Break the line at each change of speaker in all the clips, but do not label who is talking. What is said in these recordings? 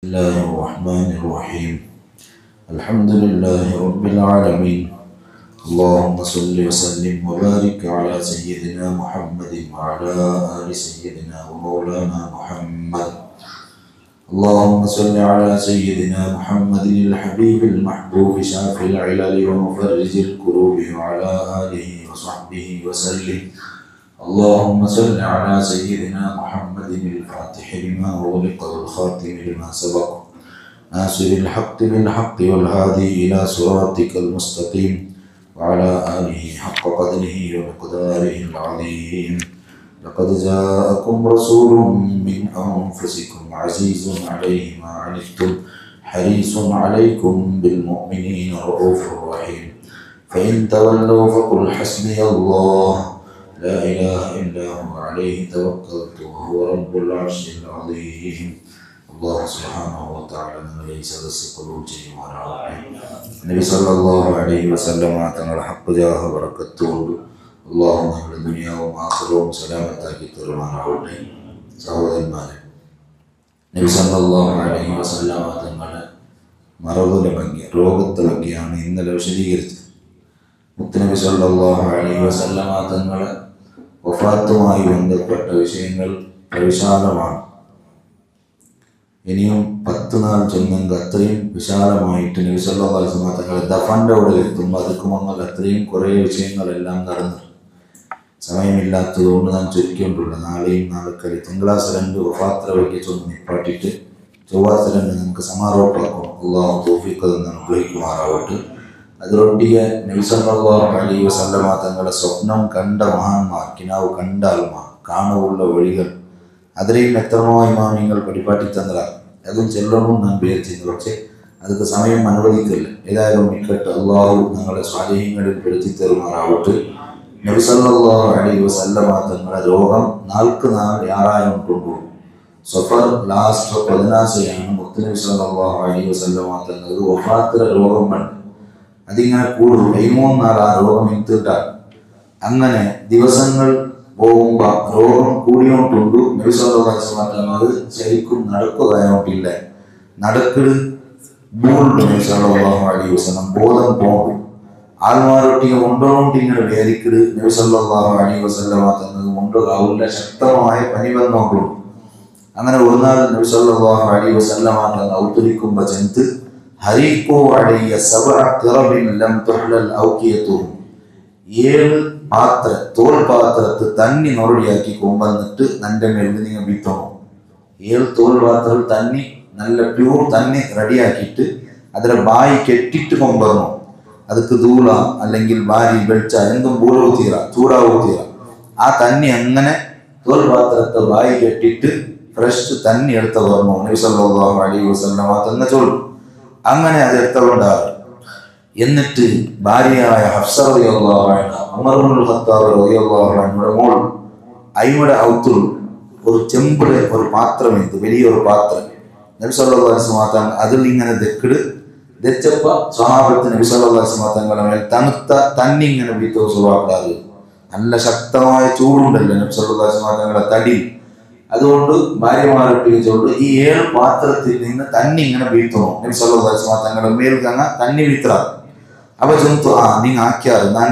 الله الرحمن الرحيم الحمد لله رب العالمين اللهم صل وسلم وبارك على سيدنا محمد وعلى آل سيدنا ومولانا محمد اللهم صل على سيدنا محمد الحبيب المحبوب شافي العلل ومفرج الكروب وعلى آله وصحبه وسلم اللهم صل على سيدنا محمد الفاتح لما أغلق والخاتم لما سبق ناصر الحق بالحق والهادي إلى صراطك المستقيم وعلى آله حق قدره ومقداره العظيم لقد جاءكم رسول من أنفسكم عزيز عليه ما عنتم حريص عليكم بالمؤمنين رؤوف رحيم فإن تولوا فقل حسبي الله لا إله إلا هو عليه توكلت وهو رب العرش العظيم الله سبحانه وتعالى ليس لسقلوب النبي صلى الله عليه وسلم തങ്ങളുടെ ഹഖ് ജാഹ ബറക്കത്തോട് അല്ലാഹു നമ്മുടെ ദുനിയാവും ആഖിറവും സലാമത്താക്കി തരുമാറാവട്ടെ. സഹോദരന്മാരെ, നബി സല്ലല്ലാഹു അലൈഹി വസല്ലം തങ്ങളുടെ മറവിലെ ഭംഗി രോഗത്തെ ഭംഗിയാണ് ഇന്നലെ വിശദീകരിച്ചത്. മുത്തുനബി സല്ലല്ലാഹു അലൈഹി വസല്ലം തങ്ങളുടെ വഫാത്തുമായി ബന്ധപ്പെട്ട വിഷയങ്ങൾ വിശാലമാണ്. ഇനിയും 10 നാൾ ചെന്നെങ്കിൽ അത്രയും വിശാലമായിട്ട് നബി സല്ലല്ലാഹു അലൈഹി വസല്ലം തങ്ങളുടെ ദഫന്റെ അവിടെ എത്തുമ്പോൾ അതുക്കുമങ്ങൾ അത്രയും കുറേ വിഷയങ്ങളെല്ലാം നടന്നു. സമയമില്ലാത്തതുകൊണ്ട് നാം ചുരുക്കിക്കൊണ്ടുള്ള നാളെയും നാളെ തിങ്കളാഴ്ച 2 വഫാത്തിനെ വയ്ക്കൊന്ന് നിപ്പാട്ടിട്ട് ചൊവ്വാഴ്ച 2 നമുക്ക് സമാരോഹമാക്കും. അല്ലാഹു തൗഫീഖ് തന്ന് അനുഗ്രഹിക്കുമാറാവട്ടെ. അതിലൊട്ടിയ നബി സല്ലല്ലാഹു അലൈഹി വസല്ലം തങ്ങളുടെ സ്വപ്നം കണ്ട മഹാന്മാർ, കിനാവ് കണ്ടാൽമാർ, കാണുള്ള വഴികൾ, അതിലെയും എത്രമോ ഇമാമിങ്ങൾ പരിപാടി തന്നതാണ്. അതും ചെല്ലണം നാം വിചാരിച്ചിരുന്നു. പക്ഷേ അതൊക്കെ സമയം അനുവദിക്കില്ല. ഏതായാലും നിക്കട്ട് അള്ളാഹു ഞങ്ങളെ സ്വാധീനങ്ങളിൽ പെടുത്തി തരുമാറാവട്ടെ. നബി സല്ലല്ലാഹു അലൈഹി വസല്ലം തങ്ങളുടെ രോഗം 4 നാൾ യാറായിട്ടുണ്ടു. സഫർ ലാസ്റ്റ് 14 മുത്തുനബി സല്ലല്ലാഹു അലൈഹി വസല്ലം തങ്ങൾക്ക് വഫാത്തിലെ രോഗം കണ്ടു. അതിങ്ങനെ കൂടും. 13 നാൾ ആ രോഗം എത്തിയിട്ടാണ്. അങ്ങനെ ദിവസങ്ങൾ പോകുമ്പോൾ രോഗം കൂടിയോണ്ടുണ്ട്. നബി സല്ലല്ലാഹു അലൈഹി വസല്ലം അത് ശരിക്കും നടക്കുകയായിട്ടില്ല. നടക്കല് ബോളുണ്ട്. നബി സല്ലല്ലാഹു അലൈഹി വസല്ലം ബോധം പോകും. ആൾമാരൊട്ടിಗೆ ഉണ്ടോണ്ട് ഇങ്ങനെ വേദിക്കല്. നബി സല്ലല്ലാഹു അലൈഹി വസല്ലം തങ്ങൾക്ക് ഉണ്ടകാവില്ല. ശക്തമായ പനി വന്നോണ്ടും. അങ്ങനെ ഒരു നാൾ നബി സല്ലല്ലാഹു അലൈഹി വസല്ലം തങ്ങൾ ഔത്തരിക്കുമ്പോൾ ചെന്ന് ഹരീഖു അലയ്യ സബഅ ഖറബിൻ ലം തുഹ്ലൽ ഔഖിയതുഹും 7 പാത്ര തോൽ പാത്രത്ത് തന്നി നൊറടിയാക്കി കൊണ്ടുവന്നിട്ട് നന്റെ മേൽ നിങ്ങൾ വീത്തണം. 7 തോൽ പാത്രം തന്നി നല്ല പ്യൂർ തന്നി റെഡിയാക്കിയിട്ട് അതിലെ ബായി കെട്ടിട്ട് കൊണ്ടുവരണം. ಅದಕ್ಕೆ ಧೂಳ അല്ലെങ്കിൽ ಬಾರಿ ಬೆಳ್ಚ എന്തും ഊറൂത്തീറ ചൂടാവൂത്തീറ ആ തന്നി അങ്ങനെ തോൽ പാത്രത്തെ ബായി കെട്ടിട്ട് ഫ്രഷ് തന്നി എടുത്ത് വരണോ. നബി സല്ലല്ലാഹു അലൈഹി വസല്ലം തന്ന ചൊല്ലു. അങ്ങനെ അത് എടുത്തുകൊണ്ടാണ്. എന്നിട്ട് ഭാര്യയായ ഹഫ്സ റളിയല്ലാഹു അൻഹ, ഉമർ ഇബ്നുൽ ഖത്താബ് റളിയല്ലാഹു അൻഹുടെ മോൾ അയ്മയുടെ ഔത്തുൽ ഒരു ചെമ്പിലെ ഒരു പാത്രം എടുത്ത്, വലിയൊരു പാത്രം നബി സല്ലല്ലാഹു അലൈഹി വസല്ലം അതിൽ ഇങ്ങനെ ദച്ചപ്പ സ്വഹാബത്ത് നബി സല്ലല്ലാഹു അലൈഹി വസല്ലം തങ്ങളുടെ മേൽ തണുത്ത തന്നി ഇങ്ങനെ വീത്തോ സുവാക്കാറ്. നല്ല ശക്തമായ ചൂടുണ്ടല്ലോ നബി സല്ലല്ലാഹു അലൈഹി വസല്ലം തങ്ങളുടെ തടി. അതുകൊണ്ട് ഭാര്യമാരൊട്ടിച്ചുകൊണ്ട് ഈ 7 പാത്രത്തിൽ നിന്ന് തന്നി ഇങ്ങനെ വീഴ്ത്തണം. നബി സല്ലല്ലാഹു അലൈഹി വസല്ലം തങ്ങളുടെ മേൽ കങ്ങ തന്നി വീഴ്ത്തറ. അപ്പൊ ചെന്നു നിങ്ങൾ ആക്കിയാറ്, ഞാൻ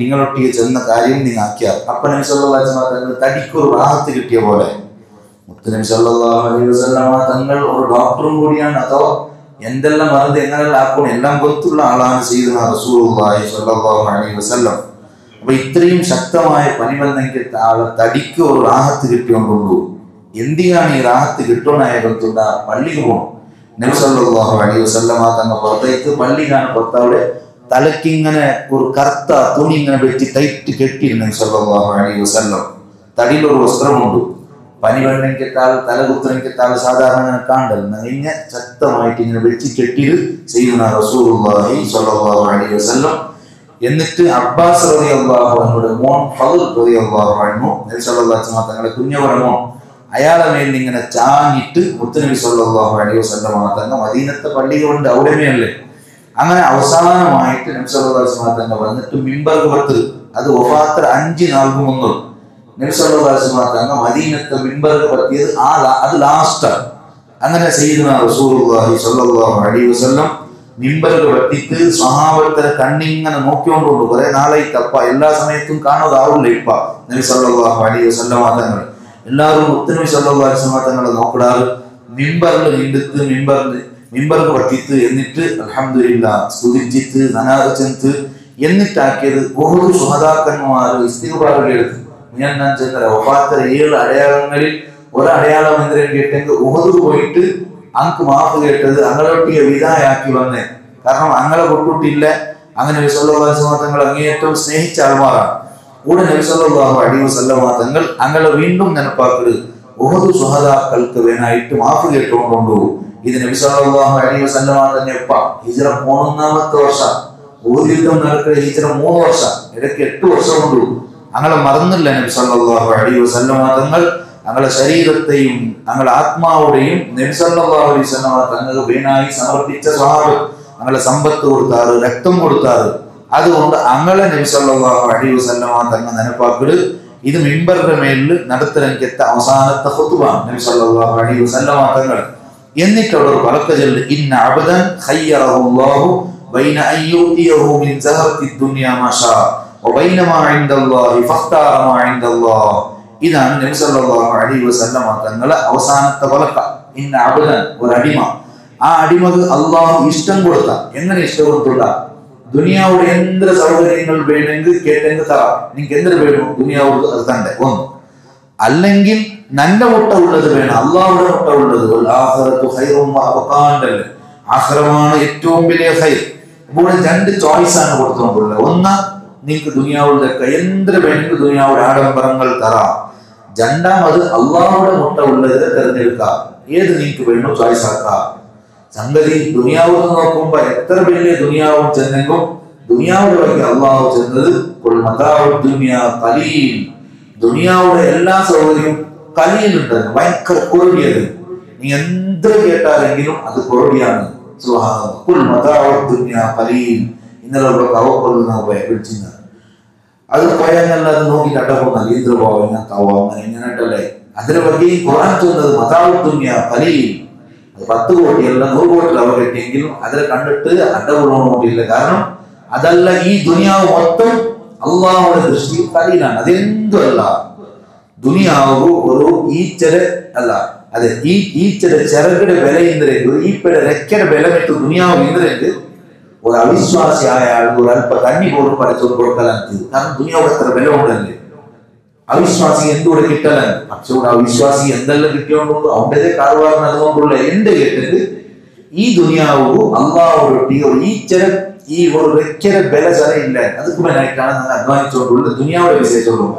നിങ്ങളൊട്ടിಗೆ ചെന്ന കാര്യം നിങ്ങൾ ആക്കിയാറ്. അപ്പൊ നബി സല്ലല്ലാഹു അലൈഹി വസല്ലം തങ്ങൾ തടിക്കൊരു റാഹത്ത് കിട്ടിയ പോലെ. മുത്തുനബി സല്ലല്ലാഹു അലൈഹി വസല്ലം തങ്ങൾ ഒരു ഡോക്ടറും കൂടിയാണ്. അതോ എന്തെല്ലാം മരുന്ന് എങ്ങനെല്ലാം ആക്കണം എല്ലാം ಗೊತ್ತುള്ള ആളാണ് സയ്യിദുനാ റസൂലുള്ളാഹി സ്വല്ലല്ലാഹു അലൈഹി വസല്ലം. അപ്പൊ ഇത്രയും ശക്തമായ പനി വന്നെങ്കിൽ ആളെ തടിക്ക് ഒരു റാഹത്ത് കിട്ടിയോണ്ടുള്ളൂ. എന്തിനാണ് ഈ റാഹത്ത് കിട്ടണായ ಗೊತ್ತುണ്ട? പള്ളിക്ക് പോകണം. നബി സല്ലല്ലാഹു അലൈഹി വസല്ലം തങ്ങൾ പുറത്തേക്ക് പള്ളിക്കാണ്. പുറത്തവിടെ തലക്കിങ്ങനെ ഒരു കറുത്ത തുണി ഇങ്ങനെ വെച്ച് ടൈറ്റ് കെട്ടിയിരുന്നു നബി സല്ലല്ലാഹു അലൈഹി വസല്ലം. തടിയിലൊരു വസ്ത്രമുണ്ട്. പനി വന്നെങ്കിൽ തല കുത്തനെങ്കിൽ സാധാരണ അങ്ങനെ കാണണ്ടല്ലോ. ഇങ്ങനെ ശക്തമായിട്ട് ഇങ്ങനെ വെച്ച് കെട്ടിയത് സയ്യിദുനാ റസൂലുള്ളാഹി സ്വല്ലല്ലാഹു അലൈഹി വസല്ലം. എന്നിട്ട് അബ്ബാസ് റളിയല്ലാഹു അൻഹുടെ മോൻ ഫളൽ റളിയല്ലാഹു അൻഹു നബി സല്ലല്ലാഹു അലൈഹി വസല്ലം തങ്ങളുടെ കുഞ്ഞവരുടെ മോൻ, അയാളെ മേൽ ഇങ്ങനെ ചാഞ്ഞിട്ട് മുത്തുനബി സല്ലല്ലാഹു അലൈഹി വസല്ലം തങ്ങൾ മദീനത്തെ പള്ളികളുണ്ട് അവിടെയല്ലേ. അങ്ങനെ അവസാനമായിട്ട് നബി സല്ലല്ലാഹു അലൈഹി വസല്ലം തങ്ങൾ വന്നിട്ട് മിമ്പർ പുറത്ത്, അത് വഫാത്ത് 5 നാൾ മുന്നേ നബി സല്ലല്ലാഹു അലൈഹി വസല്ലം തങ്ങൾ മദീനത്തെ മിമ്പർ പറ്റിയത് അത് ലാസ്റ്റാണ്. അങ്ങനെ സയ്യിദുനാ റസൂലുള്ളാഹി സ്വല്ലല്ലാഹു അലൈഹി വസല്ലം മിമ്പറിൽ വെട്ടിട്ട് സ്വഹാബത്തിനെ കണ്ണിങ്ങനെ നോക്കിക്കൊണ്ടുണ്ട്. കുറെ നാളായിട്ടപ്പ എല്ലാ സമയത്തും കാണാതാവില്ല. ഇപ്പ നബി സല്ലല്ലാഹു അലൈഹി വസല്ലം തങ്ങൾ എല്ലാവരും മുത്തുനബി സല്ലല്ലാഹു അലൈഹി വസല്ലം തങ്ങളെ നോക്കിടാറ് മിമ്പറിൽ നിന്നിട്ട് മിമ്പറിൽ വെട്ടിട്ട് എന്നിട്ട് അൽഹംദുലില്ലാഹ് സ്തുതിച്ചിട്ട് സനാദ് ചെന്ന് എന്നിട്ടാക്കിയത് ബഹു സുഹദാക്കന്മാർ ഇസ്തിഗ്ഫാറിലെടുത്ത് ഞാൻ ചെന്ന വഫാത്തിലെ 7 അടയാളങ്ങളിൽ ഒരു അടയാളം എന്തിനും കേട്ടെങ്കിൽ ഉഹദ് പോയിട്ട് അങ്ക് മാഫ് കേട്ടത് അങ്ങളൊട്ടിയെ വിദായാക്കി വന്നേ. കാരണം അങ്ങളെ പൊട്ടിട്ടില്ല. അങ്ങനെ നബി സല്ലല്ലാഹു അലൈഹി വസല്ലം തങ്ങൾ അങ്ങേയറ്റവും സ്നേഹിച്ച ആൾമാരാണ്. കൂടെ നബി സല്ലല്ലാഹു അലൈഹി വസല്ലം തങ്ങൾ അങ്ങളെ വീണ്ടും നെനപ്പാക്കരുത് ഉഹദ് സുഹദാക്കൾക്ക് വേനായിട്ട് മാഫ് കേട്ടുകൊണ്ടുണ്ടു. ഇത് നബി സല്ലല്ലാഹു അലൈഹി വസല്ലം തന്നെ ഹിജ്റ 3-ാമത്തെ വർഷം ഉഹദ് യുദ്ധം നടക്കുന്ന ഹിജ്റ 3 വർഷം ഇടയ്ക്ക് 8 വർഷം കൊണ്ടു. അങ്ങളെ മറന്നില്ല നബി സല്ലല്ലാഹു അലൈഹി വസല്ലം തങ്ങൾ ഞങ്ങളുടെ ശരീരത്തെയും ഞങ്ങളുടെ ആത്മാവുടെയും നബി സല്ലല്ലാഹു അലൈഹി വസല്ലം തങ്ങൾക്ക് വേനായി സമർപ്പിച്ച സ്വഹാബത്ത് ഞങ്ങളുടെ സമ്പത്ത് കൊടുത്താറ്, രക്തം കൊടുത്താറ്. അതുകൊണ്ട് അങ്ങളെ നബി സല്ലല്ലാഹു അലൈഹി വസല്ലം തങ്ങൾ നെനപ്പാക്കല്. ഇത് മിമ്പറിന്റെ മേലിൽ നടത്തലെനിക്കെത്ത അവസാനത്തെ ഖുത്ബാണ് നബി സല്ലല്ലാഹു അലൈഹി വസല്ലം തങ്ങൾ. എന്നിട്ട് അവിടെ ഒരു ബറക ചൊല്ലി, ഇന്ന അബ്ദൻ ഖയ്യറഹുല്ലാഹു ബൈന അൻ യുതിയഹു മിൻ സഹറത്തി ദുനിയ മാ ഷാ വബൈന മാ ഇൻദല്ലാഹി ഫഖ്താറ മാ ഇൻദല്ലാഹ്. ഇതാണ് നബി സല്ലല്ലാഹു അലൈഹി വസല്ലം തങ്ങളെ അവസാനത്തെ ബറക. ഇന്ന അബ്ദൻ ഒരു അടിമ, ആ അടിമക്ക് അല്ലാഹു ഇഷ്ടം കൊടുത്ത. എങ്ങനെ ഇഷ്ടം കൊടുത്തുള്ള? ദുനിയാവുടെ എന്ത് സൗകര്യങ്ങൾ വേണമെങ്കിൽ കേട്ടെങ്കിൽ തരാം. നിങ്ങൾക്ക് എന്തൊരു വേണം ദുനിയാവ് അത് തന്റെ ഒന്ന്. അല്ലെങ്കിൽ നല്ല മുട്ട ഉള്ളത് വേണം, അള്ളാഹുടെ മുട്ട ഉള്ളത്. ആഖിറമാണ് ഏറ്റവും വലിയ ഖൈർ. ഇവിടെ 2 ചോയ്സാണ് കൊടുത്തുകൊണ്ടുള്ളത്. ഒന്ന്, നിങ്ങൾക്ക് ദുനിയാവുടെ എന്തൊരു വേണമെങ്കിൽ ദുനിയാവുടെ ആഡംബരങ്ങൾ തരാം. രണ്ടാമത് അള്ളാഹുടെ മുട്ട ഉള്ളത് തെരഞ്ഞെടുക്കാം. ഏത് നിങ്ങൾക്ക് വേണോ ചോയ്സ് ആക്കാം. സംഗതി ദുനിയാവ് നോക്കുമ്പോ എത്ര വലിയ ദുനിയാവും ചെന്നെങ്കും ദുനിയാവുടെ വഴി അള്ളാഹു ചെന്നത് ദുനിയാവുടെ എല്ലാ സൗകര്യവും കലീലുണ്ട്, ഭയങ്കര കൊറടിയത്. നീ എന്ത് കേട്ടാലെങ്കിലും അത് കൊറടിയാണ്. ഇന്നലെ വിളിച്ചിരുന്നത് അത് പോയാൽ അത് നോക്കിയിട്ട് അടപ്പോന്ന ഈദ്രഭാവം ഇങ്ങനെട്ടല്ലേ. അതിനെ പറ്റി ഖുർആൻ ചെന്നത് മതാവ് ദുനിയ കലീൽ. 10 കോടിയല്ല 100 കോടി അവർ കിട്ടിയെങ്കിലും അതിനെ കണ്ടിട്ട് അഡകൊള്ളോണ്ടില്ല. കാരണം അതല്ല, ഈ ദുനിയാവ് മൊത്തം അള്ളാഹുടെ ദൃഷ്ടി കലീലാണ്. അതെന്തുമല്ല. ദുനിയാവ് ഒരു ഈച്ചര അല്ല, അതെ ഈ ഈച്ചര ചിറകിടെ വില ഇന്ദ്രക്ക് ഈപ്പയുടെ രക്കയുടെ ബലമിട്ട് ദുനിയാവ് ഇന്ദ്രക്ക് ഒരു അവിശ്വാസിയായ ആൾ ഒരു അല്പ കണ്ണി പോലും പഠിച്ചോണ്ട് കൊടുക്കലാണ്. കാരണം ദുനിയാവ് എത്ര ബലം ഉണ്ടല്ലേ. അവിശ്വാസി എന്തുകൂടെ കിട്ടലാണ്. പക്ഷെ ഇവിടെ അവിശ്വാസി എന്തെല്ലാം കിട്ടിയോണ്ടുണ്ടോ അവന്റെ കാറുവാർ നടന്നുകൊണ്ടുള്ള എന്റെ കേട്ടത് ഈ ദുനിയാവ് അള്ളാഹുടെ ഒരു ഈച്ചര ഈ ഒരു രക്കയുടെ ബല ചരയില്ല. അതുക്ക് മേലായിട്ടാണ് നമ്മൾ അധ്വാനിച്ചുകൊണ്ടുള്ള ദുനിയാവുടെ വിശേഷമുള്ള.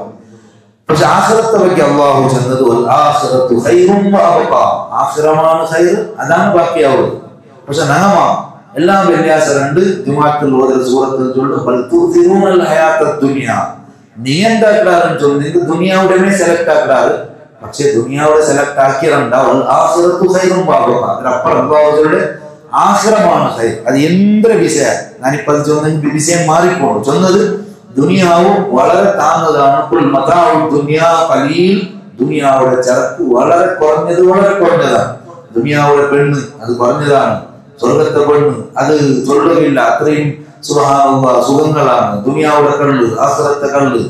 പക്ഷെ ആഖിറത്തെ പറ്റി അള്ളാഹു ചെന്നത് ആഖിറമാണ് ഖൈർ, അതാണ് ബാക്കിയാവുന്നത്. പക്ഷെ നഹമ എല്ലാം വ്യത്യാസമുണ്ട്. ജുമാഅത്തിൽ ഓതുന്ന സൂറത്തിൽ ചൊല്ലുന്നത് ഹയാത്ത നീ എന്താക്കാറെന്ന് ചൊല്ലുന്നത് ദുനിയാവുടെ സെലക്ട് ആക്കാറ്. പക്ഷെ ദുനിയാവുടെ സെലക്ട് ആക്കിയറുണ്ടാവും ആഖിറത്തു ഖൈറും ബാബക. അതിനപ്പുറം അള്ളാഹുവിന്റെ ആഖിറമാണ് ഖൈർ. അത് എന്തൊരു വിഷയം. ഞാനിപ്പോ അത് ചൊന്നെങ്കിൽ വിഷയം മാറിപ്പോണു. ചൊന്നത് ദുനിയാവ് വളരെ താന്നതാണ്. ദുനിയാവുടെ ചരക്ക് വളരെ കുറഞ്ഞതാണ്. ദുനിയാവുടെ പെണ്ണ് അത് കുറഞ്ഞതാണ്. സ്വർഗത്തെ പെണ്ണ് അത് ചൊല്ലുകയില്ല. അത്രയും സുഖങ്ങളാണ്. ദുനിയാവുടെ കള്ള്, ആഖിറത്തെ കള്ള്,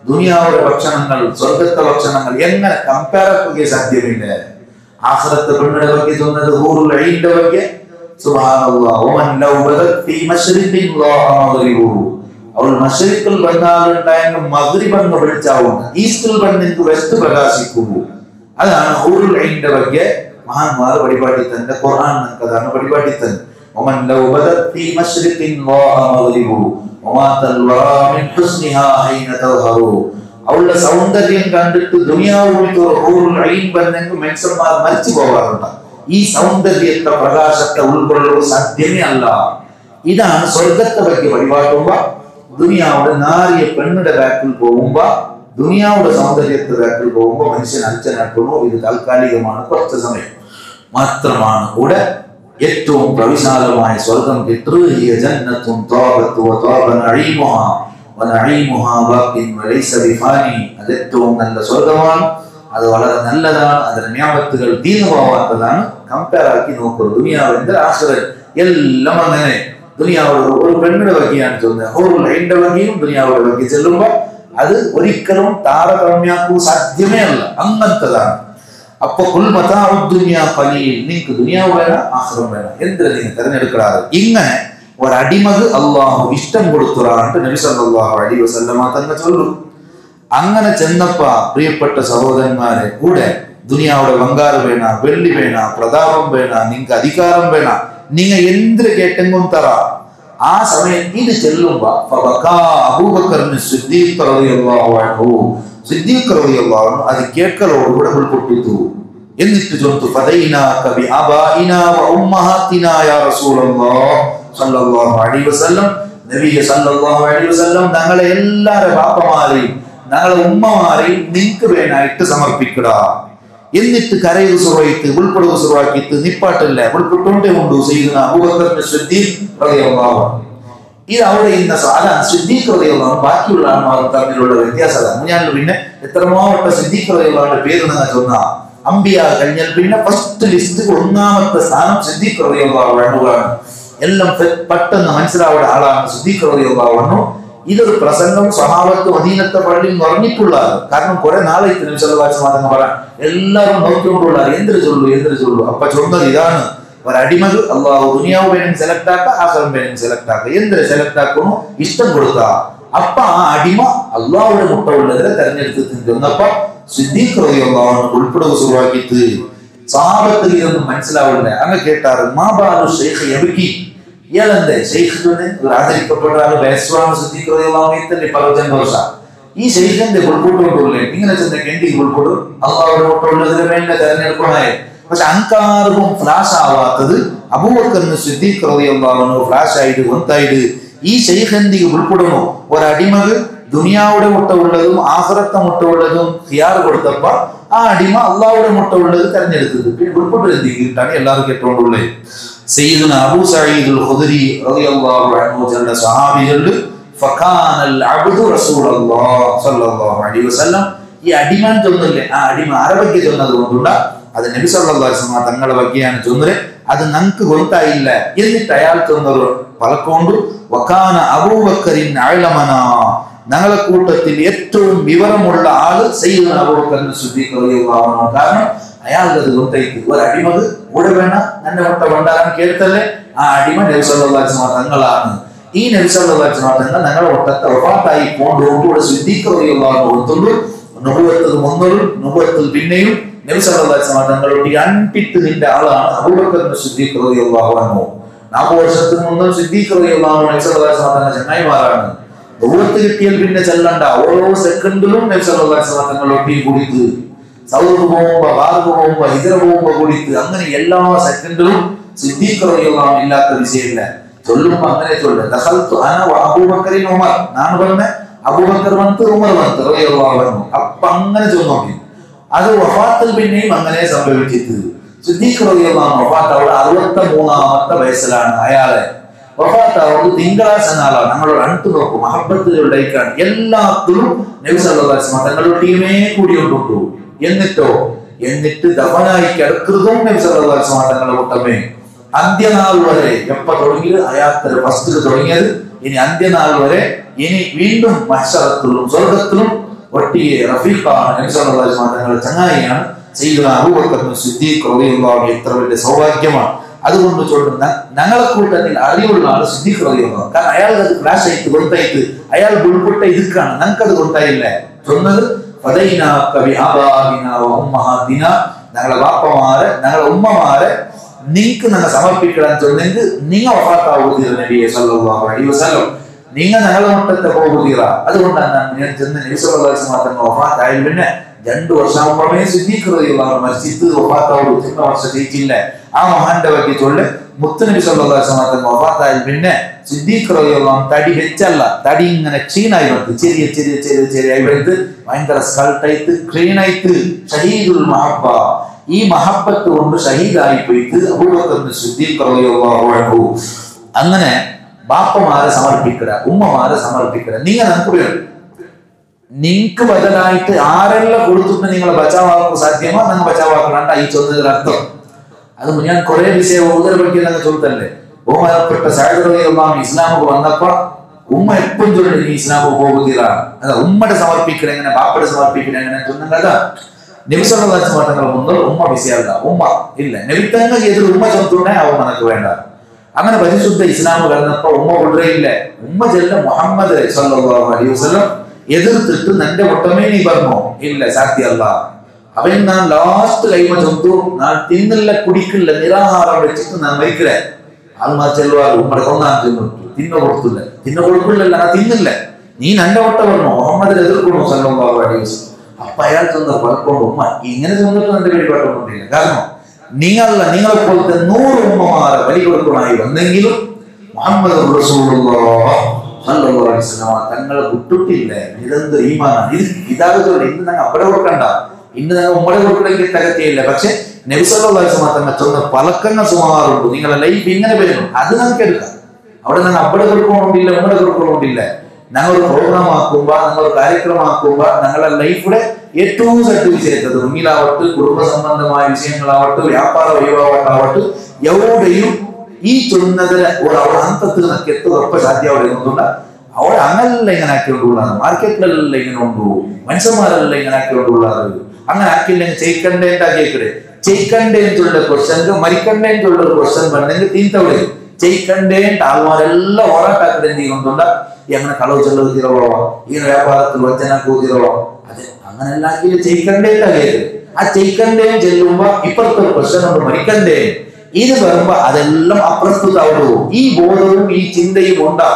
ദുനിയാവുടെ ഭക്ഷണങ്ങൾ, സ്വർഗത്തെ ഭക്ഷണങ്ങൾ എങ്ങനെ കമ്പയർ ആക്കുക സാധ്യമില്ല. ആഖിറത്തെ പെണ്ണിന്റെ ಬಗ್ಗೆ ചൊന്നത് ഹൂറുൽ ഐന്റെ ಬಗ್ಗೆ സുബ്ഹാനല്ലാഹ് വമൻ ലൗ ബദത് ഫീ മശ്രിഖിൻ ളാഹ മഗ്രിബുഹു. അവൾ മശ്രിഖിൽ വന്നാലുണ്ടായെങ്കിൽ മഗ്രിബ് എന്ന് വിളിച്ചാവും. ഈസ്റ്റിൽ വന്നെങ്കിൽ വെസ്റ്റ് പ്രകാശിക്കുന്നു. അതാണ് ഹൂറുൽ ഐന്റെ ಬಗ್ಗೆ മഹാന്മാർ വഴിപാട്ടി തന്നെ. ഖുർആൻ നമുക്കതാണ് വഴിപാട്ടി തന്നെ. ومن لو بدت في مشرق ضاء مغربه وما تلوى من حسنها حين تظهر. അവളുടെ സൗന്ദര്യം കണ്ടിട്ട് ദുനിയാവിൽ ഹൂറുൽ ഐൻ വന്നെങ്കിൽ മനുഷ്യന്മാർ മരിച്ചു പോകാറുണ്ട്. ഈ സൗന്ദര്യത്തെ പ്രകാശത്തെ ഉൾക്കൊള്ളുക സാധ്യമേ അല്ല. ഇതാണ് സ്വർഗത്തെ പറ്റി വഴിപാട്ടുമ്പോ ദുനിയാവുടെ നാരിയ പെണ്ണിന്റെ ബാക്കിൽ പോകുമ്പോ ദുനിയാവുടെ സൗന്ദര്യത്തെ ബാക്കിൽ പോകുമ്പോ മനുഷ്യൻ അച്ഛനാക്കുന്നു. ഇത് താൽക്കാലികമാണ്, കുറച്ച് സമയം മാത്രമാണ്. ഇവിടെ ഏറ്റവും പ്രവിശാലമായ സ്വർഗം അത് ഏറ്റവും നല്ല സ്വർഗമാണ്. അത് വളരെ നല്ലതാണ്. അതിന്റെ നിയമത്തുകൾ ദീർഘമാവാത്തതാണ്. കമ്പയർ ആക്കി നോക്കുന്നത് ദുനിയാവിന്റെ ആശ്രയം എല്ലാം അങ്ങനെ. ദുനിയാവുടെ ഒരു പെണ്ണിന്റെ വകയാണ് ചെല്ലുന്നത്, അതിന്റെ വകയും ദുനിയാവുടെ വകി ചെല്ലുമ്പോ അത് ഒരിക്കലും താരതമ്യാക്കൂ സാധ്യമേ അല്ല, അങ്ങനത്തതാണ്. അപ്പൊ നിങ്ങൾക്ക് ദുനിയാവ് വേണം, ആഖിറം വേണം, എന്തിനാ നിങ്ങൾ തെരഞ്ഞെടുക്കാറ്? ഇങ്ങനെ ഒരടിമക്ക് അള്ളാഹു ഇഷ്ടം കൊടുത്തുറാണ്ട് നബി സല്ലല്ലാഹു അലൈഹി വസല്ലമ തന്നെ ചൊല്ലും. അങ്ങനെ ചെന്നപ്പ പ്രിയപ്പെട്ട സഹോദരന്മാരെ, കൂടെ ദുനിയാവുടെ ബംഗാറ് വേണ, വെള്ളി വേണ, പ്രതാപം വേണ, നിങ്ങൾക്ക് അധികാരം വേണ, നിങ്ങൾ എന്തിന് കേട്ടെങ്കും തറ. ആ സമയം ഇത് ചെല്ലുമ്പോ അബൂബക്കറിന് സിദ്ദീഖ് റളിയല്ലാഹു അൻഹു അത് കേൾക്കലോടുകൂടെ ഉൾക്കൊണ്ടിട്ടു. എന്നിട്ട് ചൊല്ലുന്നു, ഫദൈനാക ബിഅബാഇനാ വഉമ്മഹാതിനാ യാ റസൂലല്ലാഹ് സല്ലല്ലാഹു അലൈഹി വസല്ലം. നബിയെ സല്ലല്ലാഹു അലൈഹി വസല്ലം ഞങ്ങളെ എല്ലാരെ ബാപ്പമാരെയും ഞങ്ങളെ ഉമ്മമാരെയും നിനക്ക് വേണായിട്ട് സമർപ്പിക്കടാ. എന്നിട്ട് കരയിൽ സുറവായിട്ട് ഉൾപ്പെടുക സുറവാക്കിയിട്ട് നിപ്പാട്ടില്ല ഉൾപ്പെട്ടുകൊണ്ടേ കൊണ്ടു സയ്യിദുന അബൂബക്കർ സിദ്ദീഖ് റളിയല്ലാഹു അൻഹു. ഇത് അവിടെ ഇന്ന അതാണ് സിദ്ദീഖ് റളിയല്ലാഹു അൻഹു. ബാക്കിയുള്ള ആൾമാർ തമ്മിലുള്ള വ്യത്യാസമാണ്. ഞാൻ പിന്നെ എത്രമാവട്ട സിദ്ദീഖ് റളിയല്ലാഹുവിന്റെ പേര് നിങ്ങൾ ചൊന്ന അംബിയ കഴിഞ്ഞാൽ പിന്നെ ഫസ്റ്റ് ലിസ്റ്റ് ഒന്നാമത്തെ സ്ഥാനം സിദ്ദീഖ് റളിയല്ലാഹു അൻഹു ആണ്. എല്ലാം പെട്ടെന്ന് മനസ്സിലാവുന്ന ആളാണ് സിദ്ദീഖ് റളിയല്ലാഹു അൻഹു. ഇതൊരു പ്രസംഗം സഹാബത്ത് മദീനത്തെ പള്ളിയിൽ പറഞ്ഞിട്ടുള്ളത്. കാരണം കുറെ നാളെ നബി സല്ലല്ലാഹു അലൈഹി വസല്ലം പറയാൻ എല്ലാവരും നോക്കിക്കൊണ്ടുള്ള എന്തിനു ചൊല്ലു. അപ്പൊ ചൊന്നത് ഇതാണ്, ഒരടിമക്ക് അള്ളാഹു ദുനിയാവ് വേണം സെലക്ട് ആക്ക, ആഖിറം വേണം സെലക്ട് ആക്ക. എന്തിനു സെലക്ട് ആക്കണോ ഇഷ്ടം കൊടുത്താ. അപ്പൊ ആ അടിമ അള്ളാഹുടെ മുട്ട ഉള്ളതിനെ തെരഞ്ഞെടുത്ത് തിന്നപ്പ സിദ്ദീഖ് റളിയല്ലാഹു അൻഹു ഉൾപ്പെടുക സുറുവാക്കിയിട്ട് സഹാബത്ത് ഇതൊന്നും മനസ്സിലാവില്ല. അങ്ങ് കേട്ടാറ് മാബാലു ഷെയ്ഖ് യബ്കി, ഇയാളെന്തേ ഷെയ്ഖിന് ഒരു ആദരിക്കപ്പെട്ട ആള് വേസ്വാണ് സിദ്ദീഖ് റളിയല്ലാഹു അൻഹു പലജൻ വർഷ. ഈ ഷെയ്ഖിന്റെ ഉൾക്കൊണ്ടുകൊണ്ടല്ലേ ഇങ്ങനെ ചെന്ന കെണ്ടി ഉൾപ്പെടും അള്ളാഹുടെ മുട്ട ഉള്ളതിനെ വേണ്ട തെരഞ്ഞെടുക്കണേ. പക്ഷെ അങ്കാർക്കും ഫ്ലാഷ് ആവാത്തത് അബൂബക്കറിന് സിദ്ദീഖ് റളിയല്ലാഹു അൻഹു ഫ്ലാഷ് ആയിട്ട് കൊണ്ടായിട്ട് ഈ ഷെയ്ഖ് എന്തിക്ക് ഉൾപ്പെടുന്നു. ഒരടിമക്ക് ദുനിയാവുടെ മുട്ട ഉള്ളതും ആഖിറത്തെ മുട്ട ഉള്ളതും ഖിയാർ കൊടുത്തപ്പ ആ അടിമ അള്ളാഹുടെ മുട്ട ഉള്ളത് തെരഞ്ഞെടുത്തത്. പിന്നെ ഉൾപ്പെട്ടു എന്തിട്ടാണ് എല്ലാവരും കേട്ടുകൊണ്ടുള്ളത്. സയ്യിദുന അബൂ സഈദ് അൽ ഖുദരി റളിയല്ലാഹു അൻഹു ചെന്ന സഹാബികളുടെ ഫകാനൽ അബ്ദു റസൂലുള്ളാഹി സ്വല്ലല്ലാഹു അലൈഹി വസല്ലം. ഈ അടിമാൻ ചൊന്നല്ലേ, ആ അടിമ അറബിക്ക് ചൊന്നത് കൊണ്ടുണ്ട് അത് നബി സല്ലല്ലാഹു അലൈഹി വസല്ലം തങ്ങളെ വകയാണ് ചൊന്നത്. അത് നമുക്ക് കൊടുത്തായില്ല. എന്നിട്ട് അയാൾ ചൊന്നത് പലക്കൊണ്ട് വകാന അബൂബക്കറിൻ അഅലമന, ഞങ്ങളെ കൂട്ടത്തിൽ ഏറ്റവും വിവരമുള്ള ആള് സയ്യിദുന അബൂബക്കർ സിദ്ദീഖ് റളിയല്ലാഹു അൻഹു. കാരണം അയാൾക്ക് അത് കൊണ്ടേക്ക് ഒരടിമക്ക് കൂടെ വേണ എന്റെ മുട്ട കൊണ്ടാകാൻ കേട്ടല്ലേ. ആ അടിമ നബി സല്ലല്ലാഹു അലൈഹി വസല്ലം തങ്ങളാണ്. ഈ നബി സല്ലല്ലാഹു അലൈഹി വസല്ലം തങ്ങൾ ഞങ്ങളെ ഒട്ടത്തെ വഫാത്തായി പോണ്ടോടുകൂടെ സിദ്ദീഖ് റളിയല്ലാഹു അൻഹു കൊടുത്തുള്ളൂ. നുബുവത്തിൽ മുന്നോടും നുബുവത്തിൽ പിന്നെയും നബി സല്ലല്ലാഹു അലൈഹി വസല്ലം തങ്ങളോട് അൻപിട്ട് നിന്റെ ആളാണ് അബൂബക്കർ സിദ്ദീഖ് റളിയല്ലാഹു അൻഹു. 40 വർഷത്തിന് മുമ്പ് സിദ്ദീഖ് റളിയല്ലാഹു അൻഹു നബി സല്ലല്ലാഹു അലൈഹി വസല്ലം തങ്ങളുടെ ചങ്ങായിമാരാണ്. നുബുവത്ത് കിട്ടിയാൽ പിന്നെ ചെല്ലണ്ട, ഓരോ സെക്കൻഡിലും നബി സല്ലല്ലാഹു അലൈഹി വസല്ലം തങ്ങളോട് കുടിത്ത് സൗദ് പോകുമ്പോ ബാർഗ് പോകുമ്പോ ഹിജറ പോകുമ്പോ കുടിത്ത് അങ്ങനെ എല്ലാ സെക്കൻഡിലും സിദ്ദീഖ് റളിയല്ലാഹു അൻഹു ഇല്ലാത്ത വിഷയമില്ല. ചൊല്ലുമ്പോ അങ്ങനെ ചൊല്ല് ദഖൽതു അന വ അബൂബക്കറിൻ ഉമർ, ഞാൻ പറഞ്ഞ അബൂബക്കർ വന്ന് ഉമർ വന്ന് റളിയല്ലാഹു അൻഹു. അപ്പൊ അങ്ങനെ ചൊന്നോക്കി. അത് വഫാത്തിൽ പിന്നെയും അങ്ങനെ സംഭവിച്ചത്. സിദ്ദീഖ് റളിയല്ലാഹു അൻഹു വഫാത്താവുടെ 63ാമത്തെ വയസ്സിലാണ് അയാളെ വഫാത്താവുന്നത്. തിങ്കളാഴ്ച നാളാണ്. ഞങ്ങളോട് അടുത്ത് നോക്കും മഹബത്തുകളുടെക്കാണ് എല്ലാത്തിലും നബി സല്ലല്ലാഹു അലൈഹി വസല്ലം തങ്ങളുടെ ടീമേ കൂടിയോണ്ടു. എന്നിട്ട് ദഫനായി കിടക്കുന്നതും നബി സല്ലല്ലാഹു അലൈഹി വസല്ലം തങ്ങളുടെ കൂട്ടമേ. അന്ത്യനാൾ വരെ എപ്പ തുടങ്ങിയത് അയാത്ര ഫസ്റ്റിൽ തുടങ്ങിയത് ഇനി അന്ത്യനാൾ വരെ ഇനി വീണ്ടും മഹ്ശറത്തിലും സ്വർഗത്തിലും ഒട്ടിയെ റഫീഖാണ് നബി സല്ലല്ലാഹു അലൈഹി വസല്ലം തങ്ങളുടെ ചങ്ങായിയാണ് സയ്യിദുന അബൂബക്കർ സിദ്ദീഖ് റളിയല്ലാഹു അൻഹു. എത്ര വലിയ സൗഭാഗ്യമാണ്. അതുകൊണ്ട് ചൊല്ലുന്ന ഞങ്ങളെ കൂട്ടത്തിൽ അറിവുള്ള ആള് സിദ്ദീഖ് റളിയല്ലാഹു അൻഹു. കാരണം അയാൾ അത് ഫ്ലാഷ് ആയിട്ട് കൊടുത്തായിട്ട് അയാൾ ഉൾപ്പെട്ട ഇതുക്കാണ്, ഞങ്ങൾക്കത് കൊടുത്തായില്ല. ചൊന്നത് ഫദൈനാക ബിഅബാഇനാ വഉമ്മഹാതിനാ, ഞങ്ങളെ ബാപ്പമാരെ ഞങ്ങളെ ഉമ്മമാരെ നിങ്ങൾക്ക് ഞങ്ങൾ സമർപ്പിക്കാൻ ചൊന്നെങ്കിൽ നിങ്ങൾ വഫാത്താവുക നബിയെ സല്ലല്ലാഹു അലൈഹി വസല്ലം. നിങ്ങൾ ഞങ്ങളെ മുട്ടത്തെ പോകുക. അതുകൊണ്ടാണ് ഞാൻ ചെന്ന് നബി സല്ലല്ലാഹു അലൈഹി വസല്ലം തങ്ങൾ വഫാത്തായി പിന്നെ 2 വർഷം മുമ്പേ സിദ്ദീഖ് റളിയല്ലാഹു അൻഹു മസ്ജിദ് വഫാത്താവുക. 2 വർഷം ജയിച്ചില്ല. ആ മഹാന്റെ വകി ചൊല്ല് മുത്തുനബി സല്ലല്ലാഹു അലൈഹി വസല്ലം തങ്ങൾ വഫാത്തായി പിന്നെ സിദ്ദീഖ് റളിയല്ലാഹു അൻഹു തടി വെച്ചല്ല, തടി ഇങ്ങനെ ക്ഷീണായി വന്ന് ചെറിയ ചെറിയ ചെറിയ ചെറിയ വരുത്ത് ഭയങ്കര സ്കൾട്ടായിട്ട് ക്ലീനായിട്ട് ഷഹീദുൽ മഹബ്ബ, ഈ മഹബ്ബത്ത് കൊണ്ട് ഷഹീദായി പോയിട്ട് അബൂബക്കർ സിദ്ദീഖ് റളിയല്ലാഹു അൻഹു. അങ്ങനെ ബാപ്പമാരെ സമർപ്പിക്കുക, ഉമ്മമാരെ സമർപ്പിക്കുക. നിങ്ങൾ നമുക്ക് നിങ്ങൾക്ക് ബദലായിട്ട് ആരെല്ലാം കൊടുത്തിട്ട് നിങ്ങളെ ബച്ചാവാക്കാൻ സാധ്യമോ നിങ്ങൾ ബച്ചാവാക്കണ ഈ ചൊന്നതിൽ അർത്ഥം. അത് ഞാൻ കുറെ വിഷയം ഊതര പഠിക്കുന്ന ചോദിച്ചല്ലേ. ബഹുമാനപ്പെട്ട സഅദ് റളിയല്ലാഹു അൻഹു ഇസ്ലാമിക്ക് വന്നപ്പോ ഉമ്മ എപ്പോഴും ചൊല്ലി നീ ഇസ്ലാമിക്ക് പോകുകയാണ്. അതാ ഉമ്മയുടെ സമർപ്പിക്കൽ എങ്ങനെ, ബാപ്പയുടെ സമർപ്പിക്കൽ എങ്ങനെ ചൊന്നത്. അതാ നബി സല്ലല്ലാഹു അലൈഹി വസല്ലം മുന്നിൽ ഉമ്മ വിഷയമല്ല. ഉമ്മ ഇല്ല നബി തങ്ങൾ എതിർ ഉമ്മ ചൊന്നുണ്ടേ അവ മനക്ക് വേണ്ട. അങ്ങനെ പരിശുദ്ധ ഇസ്ലാം കടന്നപ്പോ ഉമ്മ കൊണ്ടുവരില്ല. ഉമ്മ ചെല്ല മുഹമ്മദ് സല്ലല്ലാഹു അലൈഹി വസല്ലം എതിർത്തിട്ട് നിന്റെ ഒട്ടമേ നീ പറഞ്ഞോ ഇല്ല സാധ്യമല്ല. അവൻ ഞാൻ ലാസ്റ്റ് കൈമ ചൊന്നു ഞാൻ തിന്നില്ല കുടിക്കില്ല നിരാഹാരം വെച്ചിട്ട് ഞാൻ മരിക്കലേ. ആൾമാർ ചെല്ലുവാറ് ഉമ്മടെ കൊന്നാൻ തിന്നിട്ടു തിന്ന കൊടുത്തില്ല തിന്ന കൊടുക്കില്ലല്ല ഞാൻ തിന്നില്ല നീ നന്റെ ഒട്ട പറഞ്ഞോ മുഹമ്മദിനെ എതിർക്കണോ സല്ലല്ലാഹു അലൈഹി വസല്ലം. അപ്പൊ അയാൾ ചെന്ന പലപ്പോഴും ഉമ്മ ഇങ്ങനെ ചെന്നിട്ട് എന്റെ പേടിപ്പാട്ടൊന്നുമില്ല. കാരണം നിങ്ങളെ പോലത്തെ 100 ഉമ്മമാരെ ബലി കൊടുക്കണമായി വന്നെങ്കിലും മുഹമ്മദ് റസൂലുള്ളാഹി സല്ലല്ലാഹു അലൈഹി വസല്ലം തങ്ങളെ വിട്ടിട്ടില്ല. ഇതെന്ത് ഈമാനാണ്. ഇതാകത്തോടെ ഇന്ന് ഞങ്ങൾ അവിടെ കൊടുക്കണ്ട, ഇന്ന് ഞങ്ങൾ ഉമ്മടെ കൊടുക്കണമെങ്കിൽ തകത്തിയില്ല. പക്ഷെ നബി സല്ലല്ലാഹു അലൈഹി വസല്ലം തങ്ങൾ ചൊന്ന പലക്കങ്ങൾ സുമാറുണ്ട്. നിങ്ങളെ ലൈഫ് ഇങ്ങനെ വരുന്നു അത് നമുക്ക് എടുക്കാം. അവിടെ ഞങ്ങൾ അവിടെ കൊടുക്കണമെന്നില്ല ഉമ്മടെ കൊടുക്കണമെന്നില്ല. ഞങ്ങൾ ഒരു പ്രോഗ്രാം ആക്കുമ്പോ ഞങ്ങൾ കാര്യക്രമമാക്കുമ്പോ ഞങ്ങളുടെ ലൈഫിലെ ഏറ്റവും സട്ട് വിഷയത്തത് മുന്നിലാവട്ടെ കുടുംബ സംബന്ധമായ വിഷയങ്ങളാവട്ടെ വ്യാപാര വൈഭവമാവട്ടെ എവിടെയും ഈ ചൊന്നതിന് ഒരു അവിടെ ഹന്തത്തിൽ നിന്നൊക്കെ എത്തുക സാധ്യത എന്നുണ്ട്. അവിടെ അങ്ങനല്ല ഇങ്ങനെ ആക്കിക്കൊണ്ടുള്ളത്, മാർക്കറ്റിലെല്ലാം ഇങ്ങനെ ഉണ്ടു, മനുഷ്യന്മാരെല്ലാം ഇങ്ങനെ ആക്കിക്കൊണ്ടുള്ളത്. അങ്ങനെ ആക്കില്ലെങ്കിൽ ചെയ്ക്കണ്ടേണ്ടാ കേക്കടെ ചെയ്ക്കണ്ടേന്ന് ചൊല്ല ക്വസ്റ്റ്യൻ മരിക്കണ്ടേന്ന് ചൊല്ല ക്വസ്റ്റ്യൻ പറഞ്ഞെങ്കിൽ തീന്തവിടെ ചെയ്ക്കണ്ടേണ്ട് ആൾമാരെല്ലാം ഓറാട്ടാക്കടെ എന്തുകൊണ്ടുണ്ട എങ്ങനെ കളവ് ചെല്ലത് തീരവോ ഇങ്ങനെ വ്യാപാരത്തിൽ വച്ചന കൂതിരവോ അതെ അങ്ങനെ എല്ലാം ചെയ്ക്കണ്ടേണ്ടാ കേക്ക്. ആ ചെയ്ക്കണ്ടേം ചെല്ലുമ്പോ ഇപ്പുറത്തെ ക്വസ്റ്റ്യൻ കൊണ്ട് മരിക്കണ്ടേ ഇത് വരുമ്പോ അതെല്ലാം അപ്രസ്തുതാവുള്ളൂ. ഈ ബോധവും ഈ ചിന്തയും ഉണ്ടാ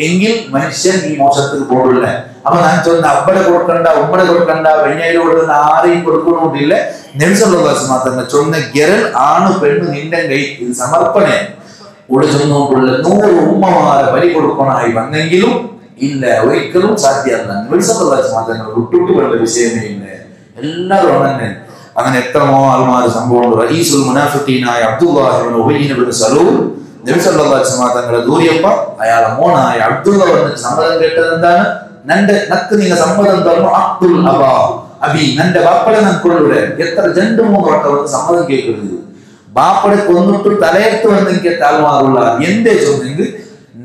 എങ്കിൽ മനുഷ്യൻ ഈ മോശത്തിൽ പോകില്ല. അപ്പൊ ഞാൻ ചൊന്ന അബ്ബടെ കൊടുക്കണ്ട ഉമ്മടെ കൊടുക്കണ്ട വെണ്ണയിൽ കൊടുക്കുന്ന ആരെയും കൊടുക്കണമെന്നില്ല. നബി സല്ലല്ലാഹു അലൈഹി വസല്ലം തന്നെ ചൊന്ന ഗെരൽ ആണ് പെണ്ണ് നിന്റെ കൈ ഇത് സമർപ്പണേ ഇവിടെ ചൊന്നുകൊണ്ടുള്ള 100 ഉമ്മമാരെ ബലി കൊടുക്കണമായി വന്നെങ്കിലും ഇല്ല ഒരിക്കലും സാധ്യമല്ല. നബി സല്ലല്ലാഹു അലൈഹി വസല്ലം തന്നെ വിട്ടുവിട്ട് വേണ്ട വിഷയമേ ഇല്ല. എല്ലാവരും അങ്ങനെ അങ്ങനെ എത്രമോ ആൾമാര് സംഭവം. റഈസുൽ മുനാഫിഖീനായ അബ്ദുല്ലാഹി ഇബ്നു ഉബയ്യ് ഇബ്നു സലൂൽ നബി സല്ലല്ലാഹു അലൈഹി വസല്ലം തങ്ങളെ ദൂരിയപ്പ അയാളെ മോനായ അബ്ദുള്ള വന്നിട്ട് സമ്മതം കേട്ടത് എന്താണ്? നക്ക് നിങ്ങൾ സമ്മതം തരണം അബ്ദുൽ അബാ അബി നന്റെ ബാപ്പടെ നക്കൊള്ളൂടെ എത്ര 2-3 വട്ടം വന്ന് സമ്മതം കേൾക്കരുത്. ബാപ്പടെ കൊന്നിട്ട് തലയത്ത് വന്നെങ്കിൽ താൽമാറുള്ള എന്തേ ചൊന്നെങ്കിൽ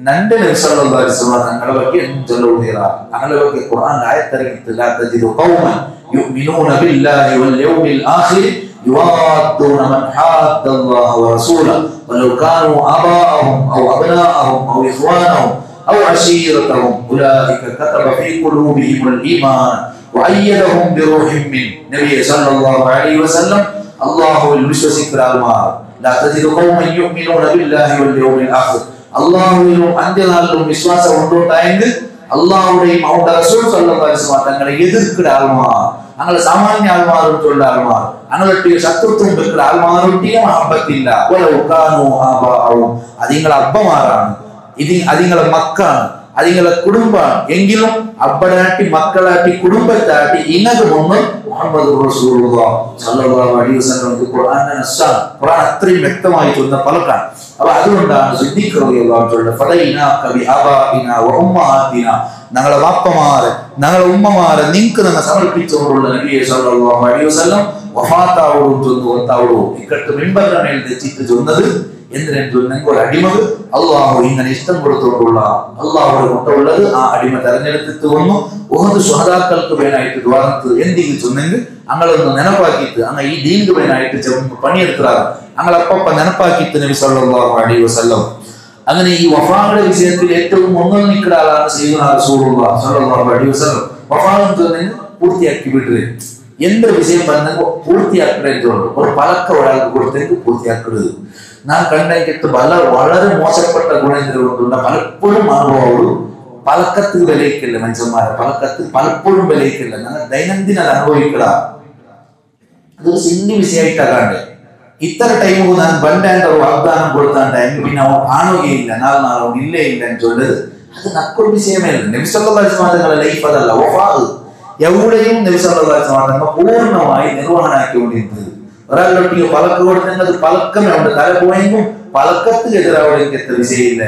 നന്റെ നബി സല്ലല്ലാഹു അലൈഹി വസല്ലം തങ്ങളെ ಬಗ್ಗೆ ചൊല്ലുകയാ. അങ്ങനെ ಬಗ್ಗೆ ഖുർആൻ ആയത്തിറങ്ങിയിട്ട് ലാ തജിദു ഖൗമൻ യുഅ്മിനൂന ബില്ലാഹി വൽ യൗമിൽ ആഖിർ يوادون من حاد الله ورسوله ولو كانوا آباءهم أو أبناءهم أو إخوانهم أو عشيرتهم أولئك كتب في قلوبهم الإيمان وأيدهم بروح من نبي صلى الله عليه وسلم الله الوسوسك المار لا تجد قوما يؤمنون بالله واليوم الآخر الله عندنا لهم വിശ്വാസ ഉണ്ടോട്ടായെങ്കിൽ അല്ലാഹുവിനെയും അവന്റെ റസൂൽ സല്ലല്ലാഹു അലൈഹി വസല്ലം തങ്ങളെ എതിർക്കുന്ന ആൾമാർ അങ്ങനെ സാമാന്യ ആൾമാരുള്ള ആൾമാർ അങ്ങനൊട്ടിയ ശത്രുത്വം വെക്കുന്ന ആൾമാരൊട്ടിയ മഹബത്തില്ല. അതിങ്ങളെ അബ്ബമാരാണ്, അതിങ്ങളെ മക്കാണ്, അതിങ്ങളെ കുടുംബാണ്. എങ്കിലും അബ്ബടാട്ടി മക്കളാട്ടി കുടുംബത്താട്ടി ഇങ്ങക്ക് മുമ്പ് മുഹമ്മദ് റസൂലുള്ളാഹി സ്വല്ലല്ലാഹു അലൈഹി വസല്ലം ഖുർആനിന്റെ നസ്സാണ്. ഖുർആൻ അത്രയും വ്യക്തമായി ചൊന്ന പലക്കാണ്. അപ്പൊ അതുകൊണ്ടാണ് സിദ്ദീഖ് റളിയല്ലാഹു അൻഹു ഫദൈനാക ബിഅബാഇനാ വഉമ്മഹാതിനാ ഞങ്ങളെ വാപ്പമാരെ ഞങ്ങളെ ഉമ്മമാരെ നിങ്ങൾക്ക് ഞങ്ങൾ സമർപ്പിച്ചുകൊണ്ടുള്ള നബിയെ സല്ലല്ലാഹു അലൈഹി വസല്ലം വഫാത്താവോടും ചൊന്നു ഒത്താവോടും ഇക്കട്ട് മിമ്പറിന്റെ മേൽ തെച്ചിട്ട് ചൊന്നത് എന്തിനും ചൊന്നെങ്കിൽ ഒരു അടിമകൾ അള്ളാഹു ഇങ്ങനെ ഇഷ്ടം കൊടുത്തുകൊണ്ടുള്ള അള്ളാഹുടെ മുട്ടുള്ളത് ആ അടിമ തെരഞ്ഞെടുത്തിട്ട് വന്നു ഉഹദ് ശുഹദാക്കൾക്ക് വേനായിട്ട് ദ്വാരത്ത് എന്തെങ്കിലും ചൊന്നെങ്കിൽ അങ്ങളൊന്ന് നെനപ്പാക്കിയിട്ട് അങ്ങ് ഈ ദീനിക്ക് വേനായിട്ട് പണിയെടുക്കാറ് അങ്ങളപ്പ നെനപ്പാക്കിയിട്ട് നബി സല്ലല്ലാഹു അലൈഹി വസല്ലം. അങ്ങനെ ഈ വഫായുടെ വിഷയത്തിൽ ഏറ്റവും മുന്നിൽ നിൽക്കുന്ന ആളാണ് സയ്യിദുനാ റസൂലുള്ളാഹി സ്വല്ലല്ലാഹു അലൈഹി വസല്ലം. വഫാന്ന് ചൊന്നെങ്കിൽ പൂർത്തിയാക്കി വിട്ടത് എന്തൊരു വിഷയം പറഞ്ഞെങ്കിൽ പൂർത്തിയാക്കണേറ്റുള്ളൂ. ഒരു പലക്ക ഒരാൾക്ക് കൊടുത്തെങ്കിൽ പൂർത്തിയാക്കരുത്. ഞാൻ കണ്ടെങ്കിൽ വളരെ മോശപ്പെട്ട ഗുണങ്ങളുണ്ട്. പലപ്പോഴും അനുഭവമുള്ളൂ പലക്കത്തിൽ വിലയിക്കില്ല മനുഷ്യന്മാരെ പലക്കത്തിൽ പലപ്പോഴും വിലയിക്കില്ല. ഞങ്ങൾ ദൈനംദിന അനുഭവിക്കട അതൊരു സിന്ധി വിഷയമായിട്ടാകാണ്ട് ഇത്ര ടൈം ഞാൻ ബണ്ടാൻ്റെ ഒരു വാഗ്ദാനം കൊടുത്താൻ ടൈം പിന്നെ അവൻ കാണുകയില്ല നാളെ ഇല്ലേ ഇല്ല എന്ന് ചൊല്ലത് അത് നക്കൊരു വിഷയമേ ഇല്ല. നബി സല്ലല്ലാഹു അലൈഹി വസല്ലം തങ്ങളുടെ ലൈഫ് അതല്ല. വഫാ എവിടെയും നബി സല്ലല്ലാഹു അലൈഹി വസല്ലം തങ്ങൾ പൂർണ്ണമായി നിർവഹണാക്കിക്കൊണ്ടിരുന്നത്. ഒരാളൊട്ടിയോ പലക്ക് കൊടുത്തെങ്കിൽ അത് പലക്കമേ ഉണ്ട്. തല പോയെങ്കിലും പലക്കത്തിൽ എതിരാവടേക്ക് എത്ര വിഷയമില്ല.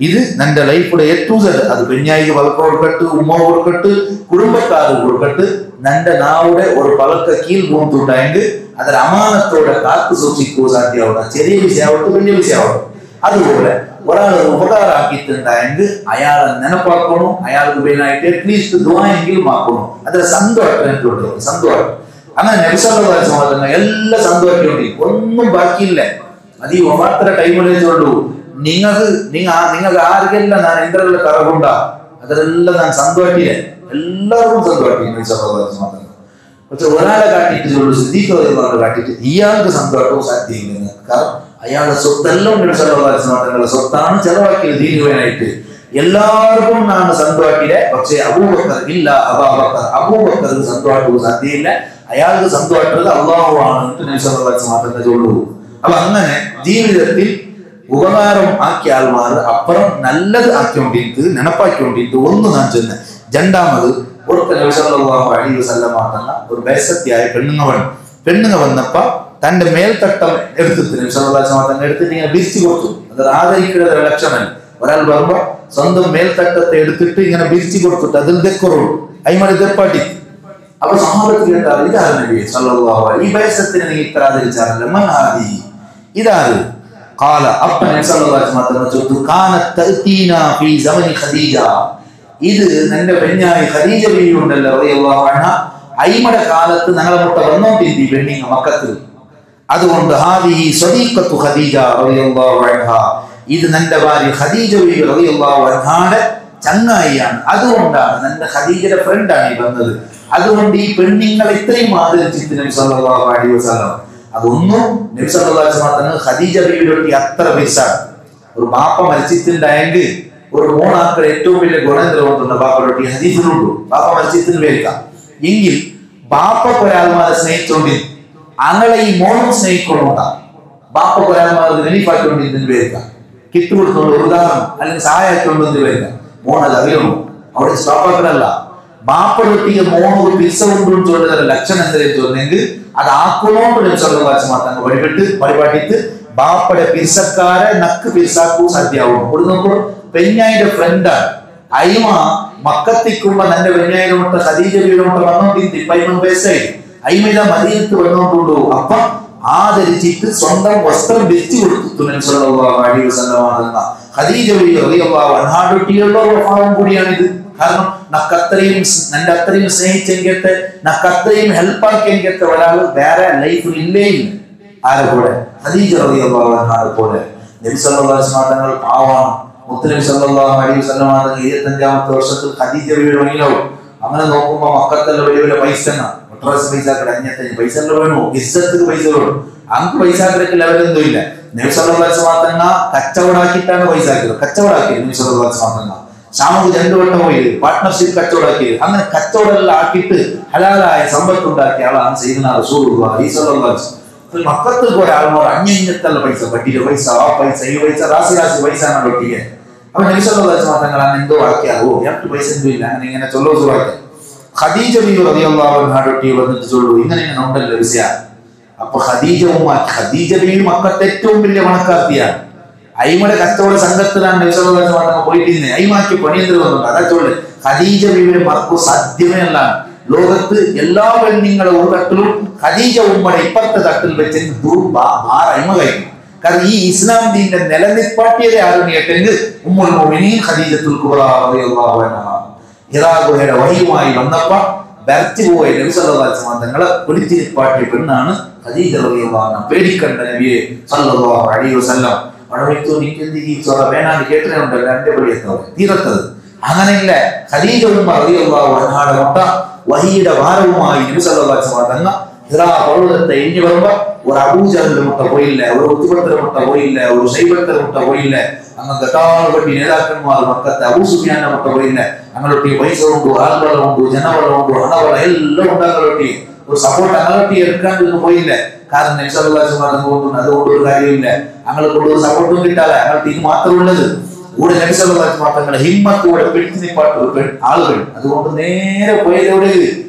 ഇത് നിന്റെ ലൈഫിലെ ഏറ്റവും അത് പെഞ്ഞായിക്ക് പലക്കം കൊടുക്കട്ട് ഉമ്മ കൊടുക്കട്ട് കുടുംബക്കാർ കൊടുക്കട്ട് നിന്റെ നാവിടെ ഒരു പലക്ക കീഴ് പോയിട്ടുണ്ടായെങ്കിൽ അതൊരു അമാനത്തോടെ കാത്തു സൂക്ഷിക്കുക സാധ്യമാവണം. ചെറിയ വിഷയമാവട്ടെ വലിയ വിഷയമാവട്ടെ. അതുപോലെ ഒരാൾ ഉപകാരമാക്കിയിട്ടുണ്ടായെങ്കിൽ അയാളെ നെനപ്പാക്കണം, അയാൾക്ക് പേനായിട്ട് അറ്റ്ലീസ്റ്റ് ദുആയെങ്കിലും ആക്കണം. അതൊരു സന്തോഷമായിട്ടുണ്ട്. സന്തോഷം അങ്ങനെ നബി സല്ലല്ലാഹു അലൈഹി വസല്ലം എല്ലാം സന്തോഷമുണ്ട്, ഒന്നും ബാക്കിയില്ല. അത് ഈ വഫാത്ര ടൈമിൽ വെച്ചുള്ളൂ. നിങ്ങൾക്ക് ആർക്കെല്ലാം ഞാൻ എന്തെല്ലാം കറവുണ്ട അതിലെല്ലാം ഞാൻ സന്തോഷിക്കില്ല, എല്ലാവർക്കും സന്തോഷിക്കും നബി സല്ലല്ലാഹു അലൈഹി വസല്ലം. പക്ഷെ ഒരാളെ കാട്ടിയിട്ട് സിദ്ദീഖ് റളിയല്ലാഹു അൻഹു കാട്ടിയിട്ട് ഇയാൾക്ക് സന്തോഷവും സാധ്യമില്ല. കാരണം അയാളുടെ സ്വത്തെല്ലാം നബി സല്ലല്ലാഹു അലൈഹി വസല്ലം തങ്ങളുടെ സ്വത്താണ് ചെലവാക്കിയത് ദീനു വേനായിട്ട്. എല്ലാവർക്കും ഞാൻ സന്തോഷിക്കില്ല. പക്ഷെ അബൂബക്കർ ഇല്ല, അബൂബക്കർക്ക് സന്തോഷവും സാധ്യമില്ല. അയാൾക്ക് സന്തോഷിക്കുന്നത് അള്ളാഹു ആണ് നബി സല്ലല്ലാഹു അലൈഹി വസല്ലം തന്നെ ചൊല്ലൂ. അപ്പൊ അങ്ങനെ ജീവിതത്തിൽ ഉപകാരം ആക്കിയ ആൾമാർ അപ്പുറം നല്ലത് ആക്കിക്കൊണ്ടിട്ട് നെനപ്പാക്കിക്കൊണ്ടിട്ട് ഒന്ന് ഞാൻ ചെന്ന്. രണ്ടാമത് ഒരിക്കൽ നബി സല്ലല്ലാഹു അലൈഹി വസല്ലം തന്ന ഒരു ബേസത്തിയായ പെണ്ണുങ്ങ വന്നപ്പോ തന്റെ മേൽത്തട്ടം എടുത്തിട്ട് നബി സല്ലല്ലാഹു അലൈഹി വസല്ലം എടുത്തിട്ട് ഇങ്ങനെ ബിരിച്ചു കൊടുത്തു. അത് ആദരിക്കുന്ന ഒരു ലക്ഷണം. ഒരാൾ വരുമ്പോ സ്വന്തം മേൽത്തട്ടത്തെ എടുത്തിട്ട് ഇങ്ങനെ ബിരിച്ചു കൊടുത്തിട്ട് അതിൽ തെക്കുറു അയിമടി തെപ്പാട്ടി. അപ്പൊ സഹാബത്ത് കേട്ടാൽ ഇതാണ് നബി സല്ലല്ലാഹു അലൈഹി ഈ ബേസത്തിനെ നിങ്ങൾ ഇത്ര ആദരിച്ചാറല്ല, മൻ ഹാദി ഇതാണ് قال അപ്പ നബി സല്ലല്ലാഹു അലൈഹി വസല്ലം ചോദിച്ചു, കാനത് തഅതീന ഫീ സമനി ഖദീജ, ഇത് നിന്റെ പെണ്ണായി ഖദീജ ബീവി ഉണ്ടല്ലോ റളിയല്ലാഹു അൻഹ, അയിമടെ കാലത്ത് ഞങ്ങളെ മുട്ട വന്നോണ്ടിരുന്നു പെണ്ണിങ്ങ മക്കത്തിൽ. അതുകൊണ്ട് ഹാദിഹി സദീഖത്തു ഖദീജ റളിയല്ലാഹു അൻഹ, ഇത് നിന്റെ ഭാര്യ ഖദീജ ബീവി റളിയല്ലാഹു അൻഹയുടെ ചങ്ങായിയാണ്. അതുകൊണ്ടാണ് നിന്റെ ഖദീജയുടെ ഫ്രണ്ടാണ് ഈ വന്നത്. അതുകൊണ്ട് ഈ പെണ്ണിങ്ങളെ ഇത്രയും ആദരിച്ചിട്ട് നബി സല്ലല്ലാഹു അലൈഹി വസല്ലം. അതൊന്നും നബി സല്ലല്ലാഹു അലൈഹി വസല്ലം ഖദീജ ബീവിയുടെ അത്ര വിസാണ്. ഒരു ബാപ്പ മരിച്ചിട്ടുണ്ടായെങ്കിൽ ഒരു മൂന്നാക്കൾ ഏറ്റവും വലിയ ഗുണേന്ദ്രമുണ്ട് ബാപ്പയുടെ ഹദീസിലുണ്ട്. ബാപ്പ മരിച്ചതിന് പേരിക്കാം എങ്കിൽ ബാപ്പക്ക് ഒരാൾമാരെ സ്നേഹിച്ചോണ്ടി അങ്ങനെ ഈ മോനും സ്നേഹിക്കൊണ്ടാണ്. ബാപ്പക്ക് ഒരാൾമാരെ റിലീഫാക്കിക്കൊണ്ടിരുന്നതിന് പേരിക്കാം, കിറ്റ് കൊടുത്തോണ്ട് ഒരു ഉദാഹരണം അല്ലെങ്കിൽ സഹായിക്കൊണ്ടതിന് പേരിക്കാം. മോണത് അറിയണോ അവിടെ സ്റ്റോപ്പാക്കലല്ല. ബാപ്പയൊട്ടിക്ക് മോണൊരു പിസ കൊണ്ടും ചൊല്ലുന്ന ലക്ഷണം എന്തെങ്കിലും ചൊന്നെങ്കിൽ അത് ആക്കുന്നോണ്ട് നബി സല്ലല്ലാഹു അലൈഹി വസല്ലം വഴിപാട്ടിട്ട് ബാപ്പയുടെ പിസക്കാരെ നക്ക് പിസാക്കൂ സാധ്യമാവും. ഇവിടെ നോക്കൂ, പെഞ്ഞായിന്റെ ഫ്രണ്ടാണ് അയിമ മക്കത്തിക്കുമ്പോ നന്റെ പെഞ്ഞായിരം മുട്ട ഖദീജ ബീവിയുടെ മുട്ട വന്നോണ്ടിരുത്തി 11 വയസ്സായി അയിമിത മദീനത്ത് വന്നോണ്ടുള്ളൂ. അപ്പൊ ആദരിച്ചിട്ട് സ്വന്തം വസ്ത്രം വെച്ചു കൊടുത്തു നബി സല്ലല്ലാഹു അലൈഹി വസല്ലം. ഖദീജ ബീവി റളിയല്ലാഹു അൻഹയുടെ വഫാവും കൂടിയാണിത്. കാരണം നക്കത്രയും നിന്റെ അത്രയും സ്നേഹിച്ചെങ്കിട്ട് നക്കത്രയും ഹെൽപ്പാക്കിയെങ്കിട്ട് ഒരാൾ വേറെ ലൈഫിൽ ഇല്ലേ ഇല്ല. ആരെ പോലെ? ഖദീജ റളിയല്ലാഹു അൻഹയെ പോലെ. നബി സല്ലല്ലാഹു അലൈഹി വസല്ലം തങ്ങൾ പാവാണ്. മുത്തനബി സല്ലല്ലാഹു അലൈഹി വസല്ലം 25ാമത്തെ വർഷത്തിൽ ഖദീജ ബീവിയുടെ വഴിയിലാവും. അങ്ങനെ നോക്കുമ്പോ മക്കത്തെല്ലാം വലിയ വലിയ പൈസ പൈസ പൈസ വേണോ, ഇസ്സത്തിന് പൈസ വേണം. അങ്ങ് പൈസക്ക് ലെവലൊന്നും ഇല്ല. നബി സല്ലല്ലാഹു അലൈഹി വസല്ലം തങ്ങൾ കച്ചവടാക്കിയിട്ടാണ് പൈസ ആക്കിയത്. കച്ചവടാക്കിയത് നബി സല്ലല്ലാഹു അലൈഹി വസല്ലം തങ്ങൾ ഷാമുക്ക് 2 വട്ടം പോയി പാർട്ട്ണർഷിപ്പ് കച്ചവടാക്കിയത്. അങ്ങനെ കച്ചവടമെല്ലാം ആക്കിയിട്ട് ഹലാലായ സമ്പത്ത് ഉണ്ടാക്കിയ ആളാണ് സയ്യിദുനാ റസൂലുള്ളാഹി സ്വല്ലല്ലാഹു അലൈഹി വസല്ലം. മക്കത്തിൽ പോയ ആൾമാർ അഞ്ഞത്തല്ല പൈസ, വട്ടിയുടെ പൈസ, ആ പൈസ, ഈ പൈസ, രാശി പൈസ ആണ് വട്ടിയെ. അപ്പൊ നബി സല്ലല്ലാഹു അലൈഹി വസല്ലം തങ്ങൾ എന്തോ ആക്കിയാവോ എനിക്ക് പൈസ ഒന്നും ഇല്ല അങ്ങനെ ഇങ്ങനെ ചൊല്ലോ ചൊല്ലാക്കി. ഖദീജ ബീവി റളിയല്ലാഹു അൻഹയെ വന്നിട്ട് ചൊല്ലു ഇങ്ങനെ ഇങ്ങനെ ഉണ്ടല്ലോ വിഷയം. അപ്പൊ ഖദീജ ബീവി മക്കത്തെ ഏറ്റവും വലിയ പണക്കാർത്തിയാണ്. അയിമയുടെ കച്ചവട സംഘത്തിലാണ് നബി സല്ലല്ലാഹു അലൈഹി വസല്ലം പോയിട്ടിരുന്നത്. അയിമാക്കി പണിയെന്തര വന്നു. അതാ ചൊല്ല് ഖദീജ ബീവിയുടെ മറക്കു സാധ്യമേ അല്ല. ലോകത്ത് എല്ലാ പെണ്ണുങ്ങളെ ഒരു തട്ടിലും ഖദീജ ഉമ്മയുടെ ഇപ്പുറത്തെ തട്ടിൽ വെച്ച് അയിമ കഴിക്കും. കാരണം ഈ ഇസ്ലാം ദീന്റെ നിലനിൽപ്പാട്ടിയതെ ആരും കേട്ടെങ്കിൽ ഉമ്മുൽ മുഅ്മിനീൻ ഖദീജത്തുൽ കുബ്രാ റളിയല്ലാഹു അൻഹ ഹിറാ ഗുഹയുടെ വഹിയുമായി വന്നപ്പോ ബർത്തി പോയ നബി സല്ലല്ലാഹു അലൈഹി വസല്ലം തങ്ങളെ പിടിച്ചിരിപ്പാട്ടിയ പെണ്ണാണ് ഖദീജ റളിയല്ലാഹു അൻഹ. പേടിക്കണ്ട നബിയെ സല്ലല്ലാഹു അലൈഹി വസല്ലം അടവിത്തു നിൽക്കുന്ന ഈ ചോറ വേണാന്ന് കേട്ടിട്ടുണ്ടല്ലോ എന്റെ പടിയെത്തത് തീരത്തത് അങ്ങനെയില്ല. ഖദീജ ഉമ്മ റളിയല്ലാഹു അൻഹയുടെ മുട്ട വഹിയുടെ ഭാരവുമായി നബി സല്ലല്ലാഹു അലൈഹി വസല്ലം തങ്ങൾ ഹിറാ പർവ്വതത്തെ ഇഞ്ഞു വരുമ്പോ ഒരു അബൂജഹലിന്റെ മുട്ട പോയില്ല, ഒരു ഉത്ബത്തിന്റെ മുട്ട പോയില്ല, ഒരു ശൈബത്തിന്റെ മുട്ട പോയില്ല. അങ്ങനത്തെ എട്ടാളുപട്ടി നേതാക്കന്മാർ മക്കത്തെ അബൂ സുഫിയാന്റെ മുട്ട പോയില്ല. അങ്ങനൊട്ടി പൈസ കൊണ്ടു, ആൽബലം കൊണ്ടു, ജനബലം കൊണ്ടു, ഹണബലം എല്ലാം ഉണ്ട്. അങ്ങനൊട്ടി ഒരു സപ്പോർട്ട് അങ്ങനൊട്ടി എടുക്കാണ്ടൊന്നും പോയില്ല. കാരണം നബി സല്ലല്ലാഹു അലൈഹി വസല്ലം കൊണ്ടുണ്ട് അതുകൊണ്ട് ഒരു കാര്യമില്ല. അങ്ങനെ കൊണ്ടൊരു സപ്പോർട്ടും കിട്ടാതെ അങ്ങനത്തെ ഇത് മാത്രമുള്ളത് കൂടെ നബി സല്ലല്ലാഹു അലൈഹി വസല്ലം തങ്ങളെ ഹിമ്മത്തോടെ പിടിച്ചു നിപ്പാട്ട് ആളുകൾ. അതുകൊണ്ട് നേരെ പോയതോടെ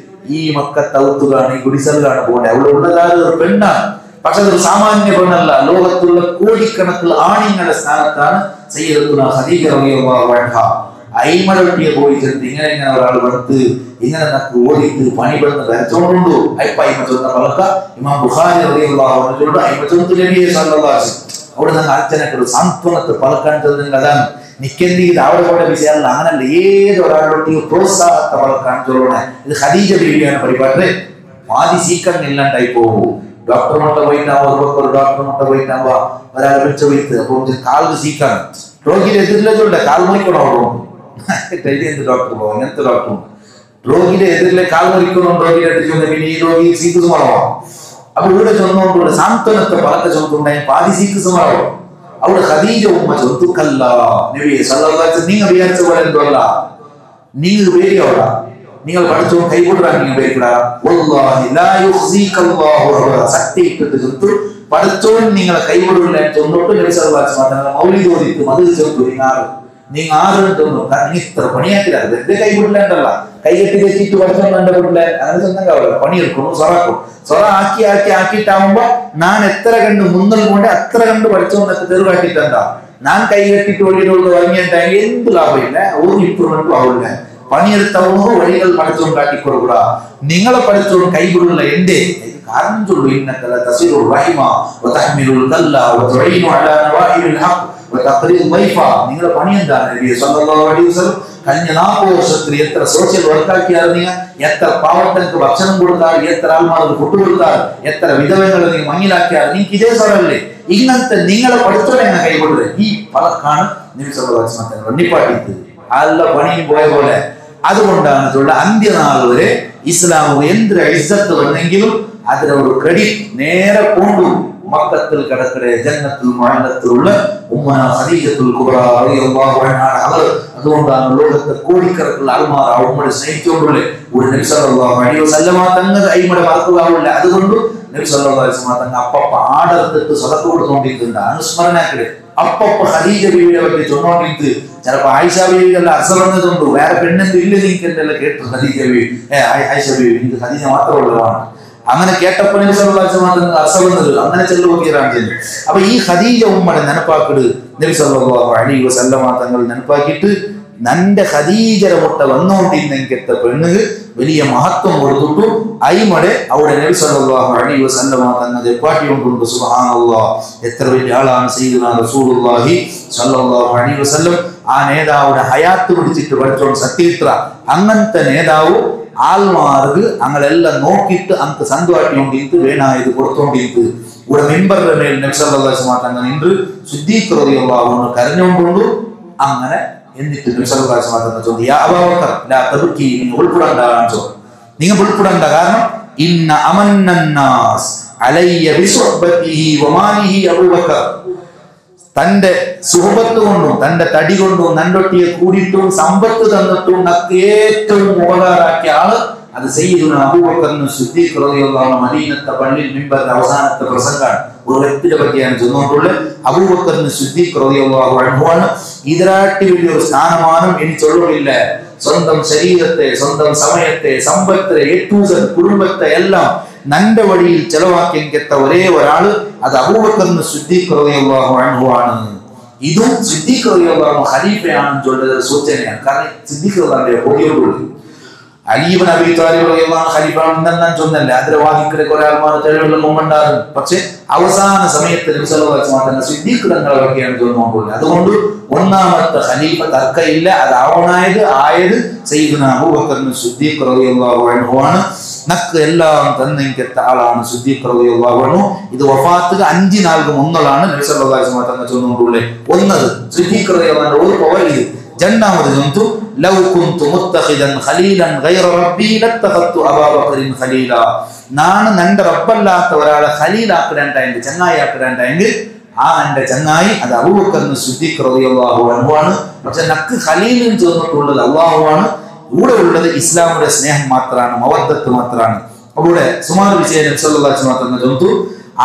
ഈ മക്കത്തൗത്തുകാണ്, ഈ ഗുഡിസലാണ് പോകേണ്ടത്. അവിടെ ഉള്ളതാണ് ഒരു പെണ്ണാണ്. പക്ഷെ അതൊരു സാമാന്യ പെണ്ണല്ല. ലോകത്തുള്ള കോടിക്കണക്കിൽ ആണിങ്ങളുടെ സ്ഥാനത്താണ് സയ്യിദത്തുനാ ഖദീജ റളിയല്ലാഹു അൻഹാ അയിമടൊട്ടിയ പോയി ചെന്ന് ഇങ്ങനെ ഒരാൾ വന്ന് ഇങ്ങനെ നമുക്ക് ഓടിയിട്ട് പണിപെടുന്ന വരച്ചോണ്ടുണ്ടോ അയ്പ അയിമ ചൊന്ന പലക്ക ഇമാം ബുഖാരി റളിയല്ലാഹു അൻഹു അയിമ ചൊന്ന നബി സല്ലല്ലാഹു അലൈഹി വസല്ലം അവിടെ നിന്ന് അച്ഛനൊരു സാന്ത്വനത്തെ പലക്കാൻ ചെന്നത് അതാണ് നിക്കെന്തെങ്കിലും അവിടെ പോയ വിഷയമല്ല അങ്ങനല്ല ഏതൊരാളൊട്ടി പ്രോത്സാഹത്തെ പലക്കാൻ ചൊല്ലണേ ഇത് ഖദീജ ബീവിയാണ് പരിപാടി പാതി സീക്കറിന് ഇല്ലാണ്ടായി പോകും ഡോക്ടർ മുട്ട പോയിട്ടാവുക ഒരു ഡോക്ടർ മുട്ട പോയിട്ടാവുക ഒരാളെ വിളിച്ചു പോയിട്ട് അപ്പൊ കാലിന് സീക്കാണ് രോഗിയുടെ എതിരിലെ കാൽ മുറിക്കണോ എന്ത് ഡോക്ടർ പോകും അങ്ങനത്തെ ഡോക്ടർ രോഗിയുടെ എതിരിലെ കാൽ മുറിക്കണം രോഗിയുടെ അടുത്ത് പിന്നെ ഈ രോഗി സീക്ക് സുമാറാവും അപ്പൊ ഇവിടെ ചൊന്നുകൊണ്ടുള്ള സാന്ത്വനത്തെ പലത്തെ ചൊന്നുണ്ടായി പാതി സീക്ക് സുമാറാവും അവിടെ ഖദീജ ഉമ്മ ചൊത്തുക്കല്ല നബിയെ സല്ലല്ലാഹു അലൈഹി വസല്ലം നിങ്ങൾ വിചാരിച്ച പോലെ എന്തല്ല നിങ്ങൾ പേടിയോടാ നിങ്ങൾ പഠിച്ചോ കൈവിടാൻ നിങ്ങൾ പേടിക്കടാ വല്ലാഹി ലാ യുഖ്സികല്ലാഹു അബദ സത്യം ഇട്ടിട്ട് ചൊത്തു പഠിച്ചോൻ നിങ്ങളെ കൈവിടില്ല ചൊന്നോട്ട് നബി സല്ലല്ലാഹു അലൈഹി വസല്ലം മൗലിദ് ഓതിട്ട് മതിൽ ചൊത്തു നിങ്ങൾ ആരും തോന്നും കാരണം ഇത്ര പണിയാക്കില്ല വെറുതെ കൈവിടില്ലണ്ടല്ല കൈകെട്ടി വെച്ചിട്ട് പഠിച്ചോണ്ട് എന്റെ വീട്ടില് അങ്ങനെ ചെന്നങ്കാവില്ല പണിയെടുക്കും സൊറാക്കും സൊറ ആക്കിയിട്ടാവുമ്പോ ഞാൻ എത്ര കണ്ട് മുന്നൽ കൊണ്ട് അത്ര കണ്ട് പഠിച്ചോന്നൊക്കെ തെരുവാക്കിയിട്ടുണ്ടാ ഞാൻ കൈകെട്ടിട്ട് വഴിയിലുള്ള വാങ്ങിയിട്ടെങ്കിൽ എന്ത് ലാഭമില്ല ഒരു ഇമ്പ്രൂവ്മെന്റും ആവില്ല പണിയെടുത്തവണോ വഴികൾ പഠിച്ചോണ്ട് കാട്ടിക്കൊടുക്കൂടാ നിങ്ങളെ പഠിച്ചോണ്ട് കൈവിടില്ല എന്റെ കാരണം ചൊല്ലു ഇന്നക്കല തസിറുർ റഹിമ വതഹ്മിലുൽ കല്ല വതുഈനു അലാ നവാഇൽ ഹഖ് വതഖ്രീദ് വൈഫ നിങ്ങളുടെ പണി എന്താണ് നബി സല്ലല്ലാഹു അലൈഹി വസല്ലം കഴിഞ്ഞ 40 വർഷത്തിൽ എത്ര സോഷ്യൽ വർക്കാക്കിയാൽ നിങ്ങൾ എത്ര പാവങ്ങൾക്ക് ഭക്ഷണം കൊടുത്താൽ എത്ര ആൾമാർക്ക് ഫുഡ് കൊടുത്താൽ എത്ര വിധവകളെ നിങ്ങൾ മങ്ങിലാക്കിയാൽ നിങ്ങൾക്ക് ഇതേ സ്വരല്ലേ ഇങ്ങനത്തെ നിങ്ങളെ പഠിച്ചോടെ എങ്ങനെ കൈകൊടുത്തത് ഈ പലക്കാണ് നബി സല്ലല്ലാഹു അലൈഹി വസല്ലം വെണ്ണിപ്പാട്ടിട്ട് അല്ല പണിയും പോയ പോലെ അതുകൊണ്ടാണ് ചൊല്ല അന്ത്യനാൾ വരെ ഇസ്ലാം എന്ത് ഇസ്സത്ത് വന്നെങ്കിലും അതിനൊരു ക്രെഡിറ്റ് നേരെ കൊണ്ടു മക്കത്തിൽ കിടക്കടെ ജന്നത്തുൽ മുഅല്ലത്തിലുള്ള ഉമ്മ ഖദീജത്തുൽ കുബ്ര റളിയല്ലാഹു അൻഹാ അവർ അതുകൊണ്ടാണ് ലോകത്തെ കോടിക്കണക്കിനുള്ള ആൾമാർ ഉമ്മയെ സ്നേഹിച്ചുകൊണ്ടുള്ള ഒരു നബി സല്ലല്ലാഹു അലൈഹി വസല്ലം തങ്ങൾ അയിമടെ മറക്കുകയില്ല അതുകൊണ്ട് നബി സല്ലല്ലാഹു അലൈഹി വസല്ലം തങ്ങൾ അപ്പപ്പ ആടർത്തിട്ട് സദഖ കൊടുത്തുകൊണ്ടിരിക്കുന്ന അനുസ്മരണാക്കടെ അപ്പപ്പ ഖദീജ ബീവിയെ പറ്റി ചൊന്നോണ്ടിട്ട് ചിലപ്പോ ആയിഷ ബീവിയുടെ അസറന്നതുണ്ട് വേറെ പെണ്ണെന്ത് ഇല്ല നിങ്ങൾക്ക് എന്തെല്ലാം കേട്ടു ഖദീജ ബീവി ആയിഷ ബീവി ഇത് ഖദീജ മാത്രമുള്ളതാണ് അങ്ങനെ കേട്ടപ്പോൾ നബി സല്ലല്ലാഹു അലൈഹി വസല്ലം അസറന്നത് അങ്ങനെ ചെല്ലുകയാണ് അപ്പൊ ഈ ഖദീജ ഉമ്മയുടെ നെനപ്പാക്കിട് നബി സല്ലല്ലാഹു അലൈഹി വസല്ലം തങ്ങൾ നെനപ്പാക്കിയിട്ട് നന്റെ ഖദീജയുടെ മുട്ട വന്നുകൊണ്ടിരുന്നെങ്കിലത്തെ പെണ്ണ് വലിയ മഹത്വം കൊടുത്തിട്ടു അയിമടെ അവിടെ നബി സല്ലല്ലാഹു അലൈഹി വസല്ലം തങ്ങൾ പാട്ടിയുണ്ട് സുബ്ഹാനല്ലാഹ് എത്ര വലിയ ആളാണ് സയ്യിദുനാ റസൂലുള്ളാഹി സല്ലല്ലാഹു അലൈഹി വസല്ലം ആ നേതാവുടെ ഹയാത്ത് പിടിച്ചിട്ട് പഠിച്ചോണ്ട് സത്യത്ര അങ്ങനത്തെ നേതാവ് ആൾമാർക്ക് അങ്ങനെല്ലാം നോക്കിയിട്ട് അങ്ക് സന്തോഷിക്കൊണ്ടിരിക്കും വേണായത് കൊടുത്തോണ്ടിരിക്കും ഇവിടെ മെമ്പറുടെ മേൽ നബി സല്ലല്ലാഹു അലൈഹി വസല്ലം തങ്ങൾ ഇன்று സിദ്ദീഖ് റളിയല്ലാഹു അൻഹു കരഞ്ഞുകൊണ്ടുണ്ട് അങ്ങനെ എന്നിട്ട് നബി സല്ലല്ലാഹു അലൈഹി വസല്ലം തങ്ങൾ ചോദിച്ചു യാ അബൂബക്കർ ലാ തബ്കി നിങ്ങൾ ഉൾപ്പെടണ്ട നിങ്ങൾ ഉൾപ്പെടണ്ട കാരണം ഇന്ന അമന്നന്നാസ് അലയ്യ ബിസുഹ്ബതിഹി വമാലിഹി അബൂബക്കർ തന്റെ സുഹബത്ത് കൊണ്ടും തന്റെ തടി കൊണ്ടും നന്റൊട്ടിയെ കൂടിയിട്ടും സമ്പത്ത് തന്നിട്ടും നമുക്ക് ഏറ്റവും ഉപകാരാക്കിയ ആള് അത് സയ്യിദുനാ അബൂബക്കർ സിദ്ദീഖ് റളിയല്ലാഹു അൻഹു മദീനത്തെ പള്ളിയിൽ മിമ്പറിന്റെ അവസാനത്തെ പ്രസംഗമാണ് ഒരു വ്യക്തിയെ പറ്റിയാണ് ചെന്നുകൊണ്ടുള്ളത് അബൂബക്കർ സിദ്ദീഖ് റളിയല്ലാഹു അൻഹു ആണ് ഇതിനാട്ടി വലിയൊരു സ്ഥാനമാനം എനിക്കുള്ളില്ല സ്വന്തം ശരീരത്തെ സ്വന്തം സമയത്തെ സമ്പത്തെ ഏറ്റവും കുടുംബത്തെ എല്ലാം നന്റെ വഴിയിൽ ചെലവാക്കിയെത്ത ഒരേ ഒരാള് അത് അബൂബക്കർ സിദ്ദീഖ് റളിയല്ലാഹു അൻഹു ആണ് ഇതും സിദ്ദീഖ് റളിയല്ലാഹു അൻഹു ഖലീഫയാണെന്ന് ചൊല്ലുന്ന സൂചനയാണ് കാരണം സിദ്ദീഖ് റളിയല്ലാഹു ബോധ്യമുള്ളൂ അലി ഇബ്നു അബീ താലിബ് റളിയല്ലാഹു അൻഹു ഖലീഫയാണെന്ന് ചൊന്നല്ല അതിലെ വാദിക്കലെ കുറെ ആൾമാർ തെളിവുള്ള മുമ്പുണ്ടാകും പക്ഷെ അവസാന സമയത്ത് നബി സല്ലല്ലാഹു അലൈഹി വസല്ലം സിദ്ദീഖ് തങ്ങളെ വകയാണ് ചൊന്നുകൊണ്ടുള്ളത് അതുകൊണ്ട് ഒന്നാമത്തെ ഖലീഫ തർക്കമില്ല അത് ആയത് സയ്യിദുനാ അബൂബക്കർ സിദ്ദീഖ് റളിയല്ലാഹു അൻഹു ആണ് നക്ക് എല്ലാം തന്നെങ്കിത്ത ആളാണ് സിദ്ദീഖ് റളിയല്ലാഹു അൻഹു ഇത് വഫാത്തുക 5 നാൾക്ക് മുന്നലാണ് നബി സല്ലല്ലാഹു അലൈഹി വസല്ലം തങ്ങൾ ചൊന്നുകൊണ്ടുള്ളത് ഒന്നത് സിദ്ദീഖ് റളിയല്ലാഹു അൻഹു ഒരു പവലി രണ്ടാമത് ചൊന്നു ലൗ കുന്തു മുത്തഖിദൻ ഖലീലൻ ഗൈറ റബ്ബി ലത്തഖത്തു അബൂബക്കറിൻ ഖലീല ഞാൻ നന്റെ റബ്ബല്ലാത്ത ഒരാളെ ഖലീലാക്കണ്ടായെങ്കിൽ ചങ്ങായിയാക്കണ്ടായെങ്കിൽ ആ എന്റെ ചങ്ങായി അത് അബൂബക്കർ സിദ്ദീഖ് റളിയല്ലാഹു അൻഹു ആണ് പക്ഷെ നക്ക് ഖലീലിൻ ചൊന്നിട്ടുള്ളത് അല്ലാഹു ആണ് കൂടെ ഉള്ളത് ഇസ്ലാമിന്റെ സ്നേഹം മാത്രമാണ് മവദ്ദത്ത് മാത്രമാണ് അവിടെ സുമാർ വിഷയം നബി സല്ലല്ലാഹു അലൈഹി വസല്ലം ചൊന്നു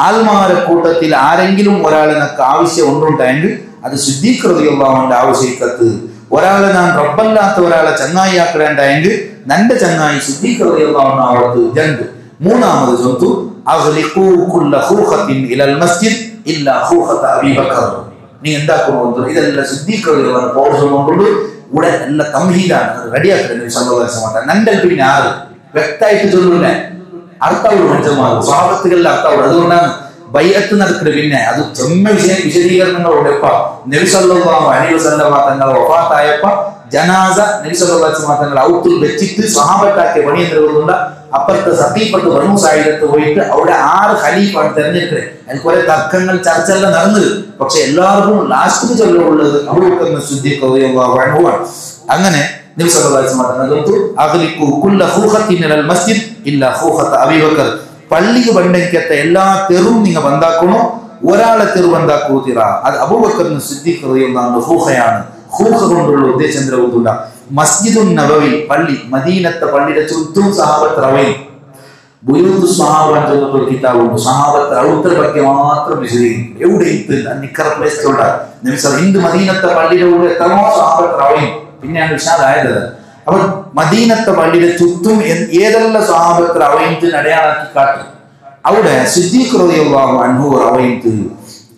ആൽമാരെ കൂട്ടത്തിൽ ആരെങ്കിലും ഒരാളെ നക്ക് ആവശ്യം ഉണ്ടുണ്ടായെങ്കിൽ അത് സിദ്ദീഖ് റളിയല്ലാഹു അൻഹുവിന്റെ ആവശ്യക്കത്ത് ഒരാളെ ഞാൻ റബ്ബല്ലാത്ത ഒരാളെ ചങ്ങായിയാക്കണ്ടായെങ്കിൽ നന്റെ ചങ്ങായി സിദ്ദീഖ് റളിയല്ലാഹു അൻഹു അവർക്ക് രണ്ട് മൂന്നാമത് ചൊന്നു അഗ്ലിഖൂ കുല്ല ഖൂഖത്തിൻ ഇലൽ മസ്ജിദ് ഇല്ലാ ഖൂഖത അബീ ബക്കർ നീ എന്താക്കണോ ഇതെല്ലാം സിദ്ദീഖ് പൗരുഷം കൊണ്ടുകൊണ്ട് ഇവിടെ എല്ലാം തംഹീദാണ് റെഡിയാക്കുന്നത് നബി സല്ലല്ലാഹു അലൈഹി വസല്ലം നണ്ടൽ പിന്നെ ആറ് വ്യക്തമായിട്ട് ചൊല്ലുന്നേ അർത്ഥമുള്ള മനുഷ്യന്മാർ സ്വഹാബത്തുകളിൽ അർത്ഥമുള്ള അതുകൊണ്ടാണ് ബൈഅത്ത് നടക്കുന്നത് പിന്നെ അത് ചെമ്മ വിശദീകരണങ്ങളോടെ നബി സല്ലല്ലാഹു അലൈഹി വസല്ലം തങ്ങൾ വഫാത്തായപ്പോ ജനാസ നബി സല്ലല്ലാഹു അലൈഹി വസല്ലം തങ്ങൾ ഔത്തിൽ വെച്ചിട്ട് സ്വഹാബത്താക്കിയ പണി എന്തുകൊണ്ടുള്ള അപ്പുറത്തെ സഖീഫത്ത് ബനൂ സായിദത്ത് പോയിട്ട് അവിടെ 6 ഖലീഫാണ് തെരഞ്ഞെടുക്കുന്നത് അതിൽ കുറെ തർക്കങ്ങൾ ചർച്ചയെല്ലാം നടന്നത് പക്ഷെ എല്ലാവർക്കും ലാസ്റ്റ് ചൊല്ലുള്ളത് അബൂബക്കർ സിദ്ദീഖ് റളിയല്ലാഹു അൻഹു ആണ് അങ്ങനെ നബി സല്ലല്ലാഹു അലൈഹി വസല്ലം തങ്ങൾ അഗ്ലിഖു കുല്ല ഖൂഖത്തിൻ അൽ മസ്ജിദ് ഇല്ലാ ഖൂഖത അബൂബക്കർ പള്ളിക്ക് ബണ്ടയ്ക്കത്തെ എല്ലാ തെറും നിങ്ങൾ ബന്ധാക്കണോ ഒരാളെ തെറു ബന്ധാക്കൂത്തിറ അത് അബൂബക്കർ സിദ്ദീഖ് റളിയല്ലാഹു അൻഹു ഖൂഖയാണ് ഖൂഖ കൊണ്ടുള്ള ഉദ്ദേശം എന്തുകൊണ്ടുള്ള മസ്ജിദുൻ നബവി പള്ളി മദീനത്തെ പള്ളിയുടെ ചുറ്റും സഹാബത്ത് റവയിൽ ബുയൂത്ത് സഹാബ എന്നൊരു കിതാബുണ്ട് സഹാബത്ത് ഔത്തർ ಬಗ್ಗೆ മാത്രം വിശദീകരിക്കും എവിടെ ഇല്ല നിക്കർ പ്ലേസ് ഉണ്ട് നബി സല്ലല്ലാഹു ഹിന്ദ് മദീനത്തെ പള്ളിയുടെ കൂടെ എത്രയോ സഹാബത്ത് റവയിൽ പിന്നെയാണ് വിശാലായത് അപ്പോൾ മദീനത്തെ പള്ളിയുടെ ചുറ്റും ഏതെല്ലാം സഹാബത്ത് റവയിൽ അടയാളാക്കി കാട്ടും അവിടെ സിദ്ദീഖ് റളിയല്ലാഹു അൻഹു റവയിൽ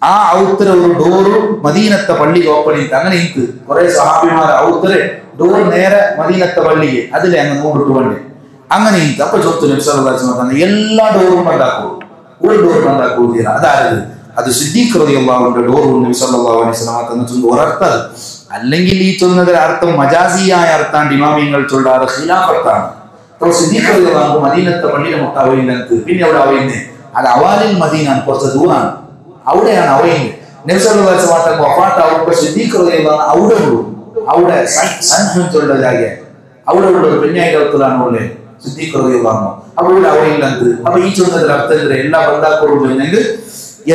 ആ ഔത്തര ഒരു ഡോറ് മദീനത്തെ പള്ളി ഓപ്പണിങ് അങ്ങനെ എനിക്ക് കുറെ സഹാബിമാർ ഔത്തരെ ഡോർ നേരെ മദീനത്തെ പള്ളിയെ അതിലെ അങ്ങ് നോക്കിട്ട് പള്ളി അങ്ങനെ എനിക്ക് അപ്പൊ ചോദിച്ചു നബി സല്ലല്ലാഹു അലൈഹി വസല്ലം എല്ലാ ഡോറും ബന്ധാക്കൂ ഒരു ഡോർ ബന്ധാക്കൂ അതായത് അത് സിദ്ദീഖ് റളിയല്ലാഹു അൻഹു ഡോർ നബി സല്ലല്ലാഹു അലൈഹി വസല്ലം തന്നു ഒരർത്ഥം അല്ലെങ്കിൽ ഈ ചൊന്നതിന്റെ അർത്ഥം മജാസിയായ അർത്ഥാണ് ഇമാമിയങ്ങൾ ചൊല്ലാറ് ഖിലാഫത്താണ് അപ്പോൾ സിദ്ദീഖ് റളിയല്ലാഹു അൻഹു മദീനത്തെ പള്ളിയുടെ മുട്ടാവയിലെത്തി പിന്നെ അവിടെ അവയുന്നേ അത് അവാലിൽ മദീന കുറച്ച് ദൂരാണ് അവിടെയാണ് അവയുന്നത് നബി സല്ലല്ലാഹു അലൈഹി വസല്ലം വഫാത്താവുമ്പോൾ സിദ്ദീഖ് റളിയല്ലാഹു അൻഹു അവിടെ ഉള്ളൂ അവിടെ സൻഹൻ ചൊല്ല ജാഗ അവിടെ ഉള്ള ഒരു പെണ്ണായിട്ടാണ് ഉള്ളത് സിദ്ദീഖ് റളിയല്ലാഹു അൻഹു അവിടെ അവയിലെത്തി അപ്പൊ ഈ ചൊന്നതിന്റെ അർത്ഥം എല്ലാ ബന്ധാക്കളും പറഞ്ഞെങ്കിൽ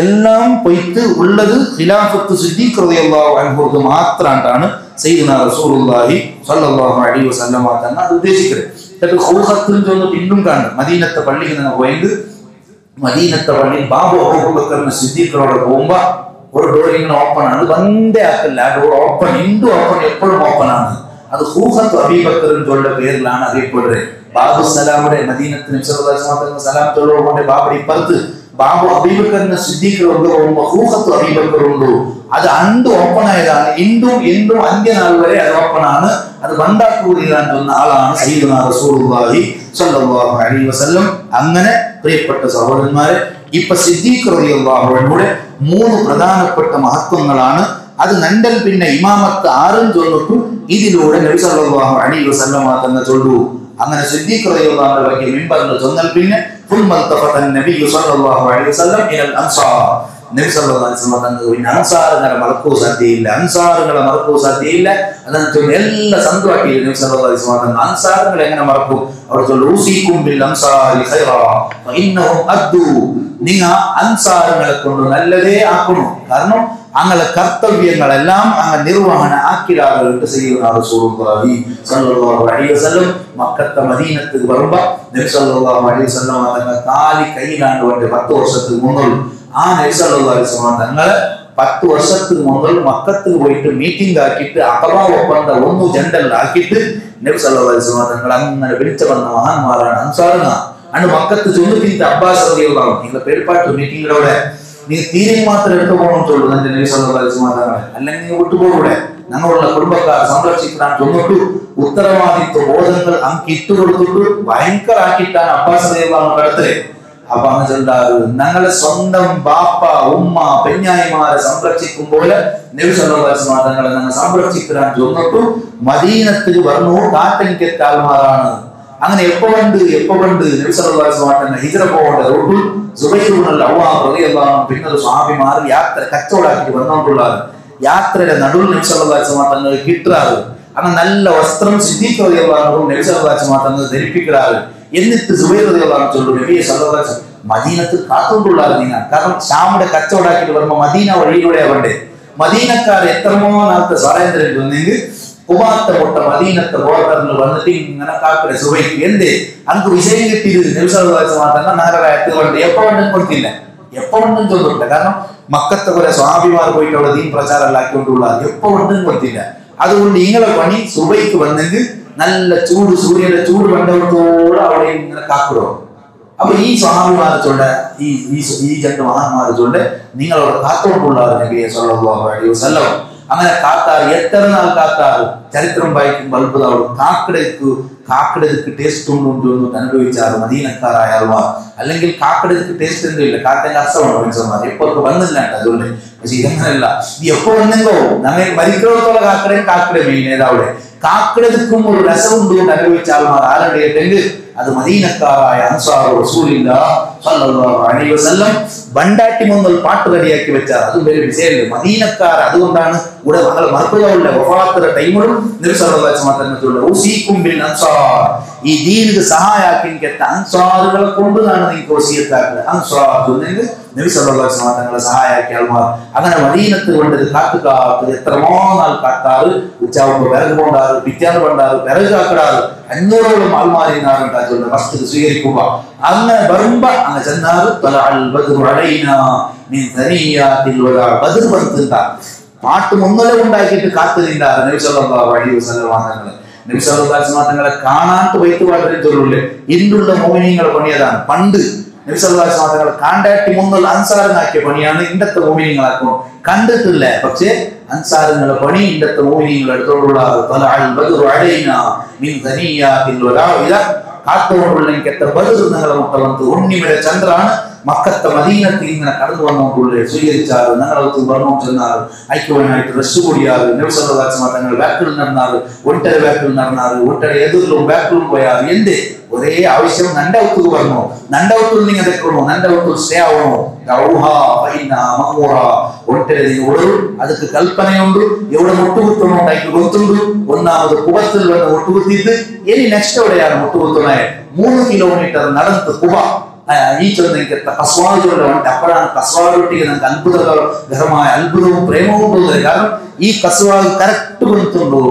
എല്ലാം പൊയ്ത്ത് ഉള്ളത് ഖിലാഫത്ത് സിദ്ദീഖ് റളിയല്ലാഹു അൻഹുക്ക് മാത്രമാണ് സയ്യിദുനാ റസൂലുള്ളാഹി സ്വല്ലല്ലാഹു അലൈഹി വസല്ലം തങ്ങൾ ഉദ്ദേശിക്കുന്നത് ഖൂഖത്തുൽ ജന്ന പിന്നും കാണും മദീനത്തെ പള്ളിയിൽ നിന്ന് പോയെങ്കിൽ മദീനത്തെ പള്ളി ബാബു അബൂബക്കർ സിദ്ദീഖിനോട് പോകുമ്പോ ഒരു ഡോർ ഇങ്ങനെ ഓപ്പൺ ആണ് വந்தே ആക്കല്ല ഡോർ ഓപ്പൺ ഇൻഡു ഓപ്പൺ എപ്പോഴും ഓപ്പൺ ആണ് അത് ഖൂഖത്ത് അബൂബക്കറിന്റെ പേരിലാണ് അറിയപ്പെടുന്നത് ബാബു സലാമുടെ മദീനത്ത് നബി സല്ലല്ലാഹു അലൈഹി വസല്ലം സലാം ചൊല്ലുകൊണ്ട് ബാബുടെ ഇപ്പുറത്ത് ബാബു അബൂബക്കറിന്റെ സിദ്ദീഖിനോട് പോകുമ്പോ ഖൂഖത്ത് അബൂബക്കറുണ്ട് അത് അണ്ട് ഓപ്പൺ ആയതാണ് ഇൻഡും എൻഡും അന്ത്യനാൾ വരെ അത് ഓപ്പൺ ആണ് അത് ബന്ധാക്കൂരിയാൻ തന്ന ആളാണ് സയ്യിദുനാ റസൂലുള്ളാഹി സ്വല്ലല്ലാഹു അലൈഹി വസല്ലം അങ്ങനെ പ്രിയപ്പെട്ട സഹോദരന്മാരെ ഇപ്പൊ സിദ്ദീഖ് റളിയല്ലാഹു അൻഹുയുടെ 3 പ്രധാനപ്പെട്ട മഹത്വങ്ങളാണ് അത് നണ്ടൽ പിന്നെ ഇമാമത്ത് 6 ചൊല്ലിട്ടു ഇതിലൂടെ നബി സല്ലല്ലാഹു അലൈഹി വസല്ലം തങ്ങൾ ചൊല്ലു അങ്ങനെ സിദ്ദീഖ് റളിയല്ലാഹു അൻഹു ಬಗ್ಗೆ മിമ്പറിൽ ചൊന്നൽ പിന്നെ ഫുൽമൽതഫത നബി സല്ലല്ലാഹു അലൈഹി വസല്ലം ഇലൽ അൻസാർ നബി സല്ലല്ലാഹു അലൈഹി വസല്ലം തങ്ങൾ അൻസാറുകളെ മറക്കൂ സാധ്യയില്ല അൻസാറുകളെ മറക്കൂ സാധ്യയില്ല അതാണ് എല്ലാ സന്തുവാക്കി നബി സല്ലല്ലാഹു അലൈഹി വസല്ലം അൻസാറുകളെ എങ്ങനെ മറക്കും അവർ ചൊല്ലൂസിക്കും ബിൽ അൻസാരി ഖൈറാ ഫഇന്നഹും അദ്ദു നിങ്ങൾ അൻസാറുകളെ കൊണ്ട് നല്ലതേ ആക്കണം കാരണം അങ്ങനെ കർത്തവ്യങ്ങളെല്ലാം അങ്ങ് നിർവഹണ ആക്കിടാറുണ്ട് സയ്യിദുനാ റസൂലുള്ളാഹി സ്വല്ലല്ലാഹു അലൈഹി വസല്ലം മക്കത്തെ മദീനത്ത് വരുമ്പോ നബി സല്ലല്ലാഹു അലൈഹി വസല്ലം തങ്ങൾ കാലി കൈയിലാണ്ട് കൊണ്ട് 10 വർഷത്തിന് മുന്നേ ആ നബി സല്ലല്ലാഹു അലൈഹി വസല്ലം തങ്ങളെ 10 വർഷത്തിന് മുന്നേ മക്കത്ത് പോയിട്ട് മീറ്റിംഗ് ആക്കിയിട്ട് അഖബ ഒപ്പന്ത ഒന്ന് ജണ്ടൽ ആക്കിയിട്ട് നബി സല്ലല്ലാഹു അലൈഹി വസല്ലം തങ്ങൾ അങ്ങനെ വിളിച്ചു വന്ന മഹാന്മാരാണ് അൻസാറുകൾ അന്ന് മക്കത്ത് ചൊല്ലുത്തിട്ട് അബ്ബാസ് റളിയല്ലാഹു അൻഹു നിങ്ങളുടെ പേരുപാട്ട് മീറ്റിംഗിലൂടെ നീ തീരെ മാത്രം എടുത്തു പോകണമെന്നുള്ളൂ എന്റെ നബി സല്ലല്ലാഹു അലൈഹി വസല്ലം അല്ലെങ്കിൽ നീ വിട്ടുപോകൂടെ ഞങ്ങളുള്ള കുടുംബക്കാർ സംരക്ഷിക്കാൻ ചൊന്നിട്ടു ഉത്തരവാദിത്വ ബോധങ്ങൾ അങ്ങ് ഇട്ടുകൊടുത്തിട്ട് ഭയങ്കര ആക്കിയിട്ടാണ് അബ്ബാസ് റളിയല്ലാഹു അൻഹു അടുത്തത് അപ്പൊ അങ്ങ് ചെല്ലാറ് ഞങ്ങളെ സ്വന്തം ബാപ്പ ഉമ്മ പെഞ്ഞായിമാരെ സംരക്ഷിക്കും പോലെ നബി സല്ലല്ലാഹു അലൈഹി വസല്ലം തങ്ങളെ ഞങ്ങൾ സംരക്ഷിക്കാൻ ചൊന്നിട്ടു മദീനത്തിൽ വന്നു കാറ്റൻകെട്ടാൽമാരാണ് അങ്ങനെ എപ്പോ കണ്ട് നബി സല്ലല്ലാഹു അലൈഹി വസല്ലം ഹിജ്റ പോകേണ്ട റൂട്ടിൽ സുബൈർ ഇബ്നുൽ അവ്വാം റളിയല്ലാഹു അൻഹു പിന്നെ സ്വഹാബിമാർ യാത്ര കച്ചവടാക്കി വന്നുകൊണ്ടുള്ളത് യാത്രയുടെ നടുവിൽ നബി സല്ലല്ലാഹു അലൈഹി വസല്ലം തങ്ങൾ കിട്ടാറ് അങ്ങനെ നല്ല വസ്ത്രം സിദ്ദീഖ് റളിയല്ലാഹു അൻഹു നബി സല്ലല്ലാഹു അലൈഹി വസല്ലം തങ്ങൾ ധരിപ്പിക്കാറ് എന്നിട്ട് സുബൈർ റളിയല്ലാഹു അൻഹു ചൊല്ലു നബി സല്ലല്ലാഹു അലൈഹി വസല്ലം മദീനത്തിൽ കാത്തുകൊണ്ടുള്ളത് നിങ്ങൾ കാരണം ഷാമിന്റെ കച്ചവടാക്കിയിട്ട് വരുമ്പോൾ മദീന വഴിയിലൂടെ വേണ്ടേ മദീനക്കാർ എത്രമോ നാളത്തെ സ്വാതന്ത്ര്യം വന്നെങ്കിൽ കുമാത്ത പൊട്ട മദീനത്തെ ബോർഡറിൽ വന്നിട്ട് ഇങ്ങനെ കാക്കടെ സുബൈക്ക് എന്തേ അങ്ക് വിഷയം കിട്ടിയത് നബി സല്ലല്ലാഹു അലൈഹി വസല്ലം തങ്ങൾ നഗരമായിട്ട് കൊണ്ട് എപ്പോ ഒന്നും കൊടുത്തില്ല എപ്പോ ഒന്നും ചൊല്ലില്ല കാരണം മക്കത്തെ കുറെ സ്വാഭിമാർ പോയിട്ട് അവിടെ ദീൻ പ്രചാരം ആക്കിക്കൊണ്ടുള്ള എപ്പോ ഒന്നും കൊടുത്തില്ല അതുകൊണ്ട് നിങ്ങളെ പണി സുബൈക്ക് വന്നെങ്കിൽ നല്ല ചൂട് സൂര്യന്റെ ചൂട് കണ്ടവത്തോടെ അവിടെ ഇങ്ങനെ കാക്കിടോ അപ്പൊ ഈ സ്വഹാബിമാരെ ചൊല്ല ഈ രണ്ട് മഹാന്മാരെ ചൊല്ല നിങ്ങളോട് കാത്തോണ്ടുള്ളാറ് നബിയെ സല്ലല്ലാഹു അലൈഹി വസല്ലം. അങ്ങനെ കാത്താറ് എത്ര നാൾ കാത്താറ് ചരിത്രം വായിക്കുമ്പോൾ അത്ഭുതമാവും. കാക്കടക്ക് ടേസ്റ്റ് ഉണ്ടോ അനുഭവിച്ചാറ് മദീനക്കാരായ ആൾമാർ. അല്ലെങ്കിൽ കാക്കടക്ക് ടേസ്റ്റ് എന്തില്ല, കാക്കന്റെ അർത്ഥമാണ് മനുഷ്യന്മാർ എപ്പോ വന്നില്ല അതുകൊണ്ട്. പക്ഷെ ഇതങ്ങനല്ല, ഇത് എപ്പോ വന്നെങ്കോ ഞങ്ങൾ മരിക്കുന്നോടത്തോളം കാക്കട മെയിൻ ഏതാവിടെ കാക്കടക്കും ഒരു രസമുണ്ട് അനുഭവിച്ച ആൾമാർ ആരുടെയെങ്കിൽ അത് മദീനക്കാരായ അൻസാർ റസൂലുള്ളാഹി സ്വല്ലല്ലാഹു അലൈഹി വസല്ലം ബണ്ടാട്ടി മുന്നൽ പാട്ട് റെഡിയാക്കി വെച്ചാൽ അതും വലിയ വിഷയമല്ലേ. മദീനക്കാർ അതുകൊണ്ടാണ് ഇവിടെ ഞങ്ങൾ മറക്കുകയുള്ള വഫാത്തിന്റെ ടൈമിലും നബി സല്ലല്ലാഹു അലൈഹി വസല്ലം ഉസീകും ബിൽ അൻസാർ, ഈ ദീനിന് സഹായാക്കി അൻസാറുകളെ കൊണ്ടാണ് നിങ്ങൾക്ക് വസിയത്താക്കുക. അൻസാർ നബി സല്ലല്ലാഹു അലൈഹി വസല്ലം തങ്ങളെ സഹായാക്കിയ ആൾമാർ. അങ്ങനെ മദീനത്ത് കൊണ്ടത് കാത്ത് എത്രമോ നാൾ കാത്താറ് ഉച്ചാവുമ്പോൾ വിറക് കൊണ്ടാറ്, പിറ്റാറ് കൊണ്ടാറ്, വിറക് കാക്കടാറ് 500ഓളം ആൾമാരിന്നാണ് ഫസ്റ്റ് സ്വീകരിക്കുക. അങ്ങനെ വരുമ്പോ അങ്ങ് ചെന്നാറ് ബദർ ബന്ധ പാട്ട് മുന്നല ഉണ്ടാക്കിയിട്ട് കാത്തു നിന്നാറ് നബി സല്ലല്ലാഹു അലൈഹി വസല്ലം തങ്ങളെ. നബി സല്ലല്ലാഹു അലൈഹി വസല്ലം തങ്ങളെ കാണാണ്ട് വൈത്ത് പാട്ടിൽ തൊഴിലുള്ളേ ഇന്നുള്ള മോമിനിയങ്ങളെ പണിയതാണ്. പണ്ട് നബി സല്ലല്ലാഹു അലൈഹി വസല്ലം തങ്ങളെ കാണ്ടാട്ടി മുന്നൽ അൻസാറിനാക്കിയ പണിയാണ് ഇന്നത്തെ മോമിനിയങ്ങളാക്കും കണ്ടിട്ടില്ല. പക്ഷേ അൻസാറുകളെ പണി ഇന്നത്തെ മോമിനിയങ്ങൾ എടുത്തോടുള്ള കാത്തോണ്ടുള്ള എത്ര ബദർ നിങ്ങളെ മുട്ട വന്ന് ഉണ്ണിമല ചന്ദ്രാണ് മക്കത്തെ മദീനത്തിൽ ഇങ്ങനെ കടന്നു വന്നുകൊണ്ടുള്ള സ്വീകരിച്ചാറ് ഞങ്ങളത്ത് പറഞ്ഞു ചെന്നാറ് ഐക്യവനായിട്ട് റഷ് കൂടിയാറ്. നബി സല്ലല്ലാഹു അലൈഹി വസല്ലം തങ്ങൾ ബാക്കിൽ നടന്നാറ്, ഒട്ടര ബാക്കിൽ നടന്നാറ്, ഒട്ടര എതിരിലും ബാക്കിലും പോയാറ്. എന്തേ ഒരേ ആവശ്യം നണ്ടവത്തൂർ പറഞ്ഞു. നണ്ടവത്തൂർ നിങ്ങൾ തെക്കണോ, നണ്ടവത്തൂർ സ്റ്റേ ആവണോ, ಅದಕ್ಕೆ ಕಲ್ಪನೆ ಉಂಟು. ಎವಡ ಮುಟ್ಟುಗುತ್ತೋ ഉണ്ടാക്കി ಗೊತ್ತುಂಟು. ഒന്നാമത് കുബത്തിൽ വന്ന് മുട്ടുകുത്തിയിട്ട് ഇനി നെക്സ്റ്റ് എവിടെയാണ് മുട്ടുകുത്തുന്നത് 3 കിലോമീറ്റർ നടന്ന് കുബ ഈ ചൊന്നെനിക്ക് കസ്വാദുകളുടെ വണ്ടി. അപ്പോഴാണ് കസ്വാദൊട്ടിക്ക് നമുക്ക് അത്ഭുതകരമായ അത്ഭുതവും പ്രേമവും തോന്നുന്നത്. കാരണം ഈ കസ്വാദ് കറക്റ്റ് കൊടുത്തുണ്ടോ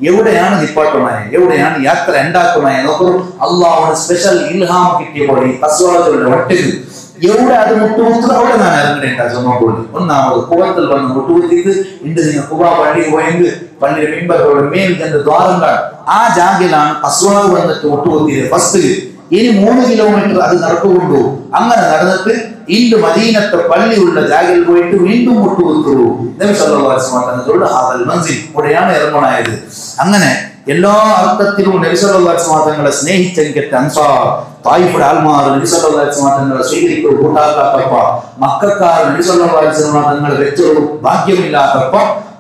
എവിടെയാണ് നിപ്പാട്ടുമായി, എവിടെയാണ് യാത്ര ഉണ്ടാക്കുമായി നോക്കുന്നു. അള്ളാഹുവിന് സ്പെഷ്യൽ ഇൽഹാം കിട്ടിയ പോലെ ഈ കസ്വാദുകളുടെ വട്ടിൽ എവിടെ അത് മുട്ടുകുത്തുന്നത് അവിടെ ഞാൻ ഇറങ്ങേണ്ട ചൊന്നോണ്ട്. ഒന്നാമത് കുവത്തിൽ വന്ന് മുട്ടുകുത്തിയിട്ട് ഇണ്ട് നിങ്ങൾ കുബ പള്ളി പോയെങ്കിൽ പള്ളിയുടെ മിമ്പറുടെ മേൽ ചെന്ന് ദ്വാരം കാണും. ആ ജാഗയിലാണ് കസ്വാദ് വന്നിട്ട് മുട്ടുകുത്തിയത് ഫസ്റ്റ്. ഇനി 3 കിലോമീറ്റർ അത് നടക്കുകൊണ്ടു. അങ്ങനെ നടന്നിട്ട് ഇന്ന് മദീനത്തെ പള്ളിയുള്ള ജാഗയിൽ പോയിട്ട് വീണ്ടും മുട്ടുകുത്തുള്ളൂ. നബി സല്ലല്ലാഹു അലൈഹി വസല്ലം ഹാദൽ മൻസിൽ ഇവിടെയാണ് ഇറങ്ങണായത്. അങ്ങനെ എല്ലാ അർത്ഥത്തിലും നബി സല്ലല്ലാഹു അലൈഹി വസല്ലം തങ്ങളെ സ്നേഹിച്ചെങ്കിൽ അൻസാർ തായിഫുടെ ആൾമാർ നബി സല്ലല്ലാഹു അലൈഹി വസല്ലം തങ്ങളെ സ്വീകരിക്കുക കൂട്ടാക്കാത്തപ്പ, മക്കക്കാർ നബി സല്ലല്ലാഹു അലൈഹി വസല്ലം തങ്ങളെ വെച്ചൊരു ഭാഗ്യമില്ലാത്തപ്പ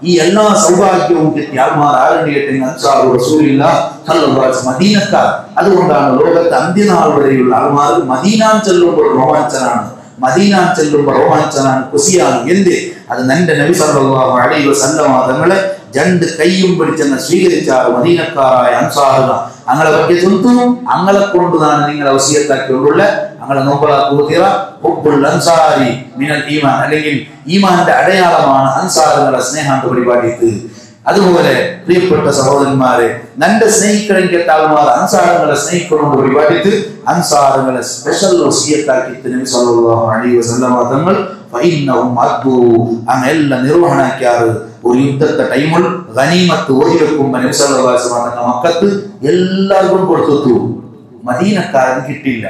ഈ എല്ലാ സൗഭാഗ്യവും കിട്ടിയ ആൾമാർ ആരുടെ അൻസാർ റസൂലുള്ളാഹി സല്ലല്ലാഹു അലൈഹി വസല്ലം മദീനക്കാർ. അതുകൊണ്ടാണ് ലോകത്തെ അന്ത്യനാൾ വരെയുള്ള ആൾമാർ മദീനാൻ ചെല്ലുമ്പോൾ റോമാഞ്ചനാണ്, മദീനാൻ ചെല്ലുമ്പോൾ റോമാഞ്ചനാണ്, കുസിയാണ്. എന്ത് അത് നന്റെ നബി സല്ലല്ലാഹു അലൈഹി വസല്ലം തങ്ങളെ രണ്ട് കൈയും പിടിച്ചെന്ന് സ്വീകരിച്ചാറ് മദീനക്കാരായ അൻസാറുകൾ. അങ്ങളെ പറ്റി ചൊന്തു അങ്ങളെ കൊണ്ടുതാണ് നിങ്ങളെ വസിയത്താക്കിയുള്ള അങ്ങളെ നോമ്പലാക്കുക ഹുബ്ബുൽ അൻസാരി മിനൽ ഈമാൻ, അല്ലെങ്കിൽ ഈമാന്റെ അടയാളമാണ് അൻസാറുകളെ സ്നേഹാണ്ട് പരിപാടിക്ക്. അതുപോലെ പ്രിയപ്പെട്ട സഹോദരന്മാരെ, നന്റെ സ്നേഹിക്കണമെങ്കിൽ ആൾമാർ അൻസാറുകളെ സ്നേഹിക്കൊണ്ട് പരിപാടിക്ക് അൻസാറുകളെ സ്പെഷ്യൽ വസിയത്താക്കിയിട്ട് നബി സല്ലല്ലാഹു അലൈഹി വസല്ലം തങ്ങൾ അങ്ങനെല്ലാം നിർവഹണാക്കിയാറ്. ഒരു യുദ്ധത്തെ ടൈമിൽ ഗനീമത്ത് ഓതി വെക്കുമ്പോൾ നബി സല്ലല്ലാഹു അലൈഹി വസല്ലം മക്കത്ത് എല്ലാവർക്കും കൊടുത്തു. മദീനക്കാർക്ക് കിട്ടിയില്ല.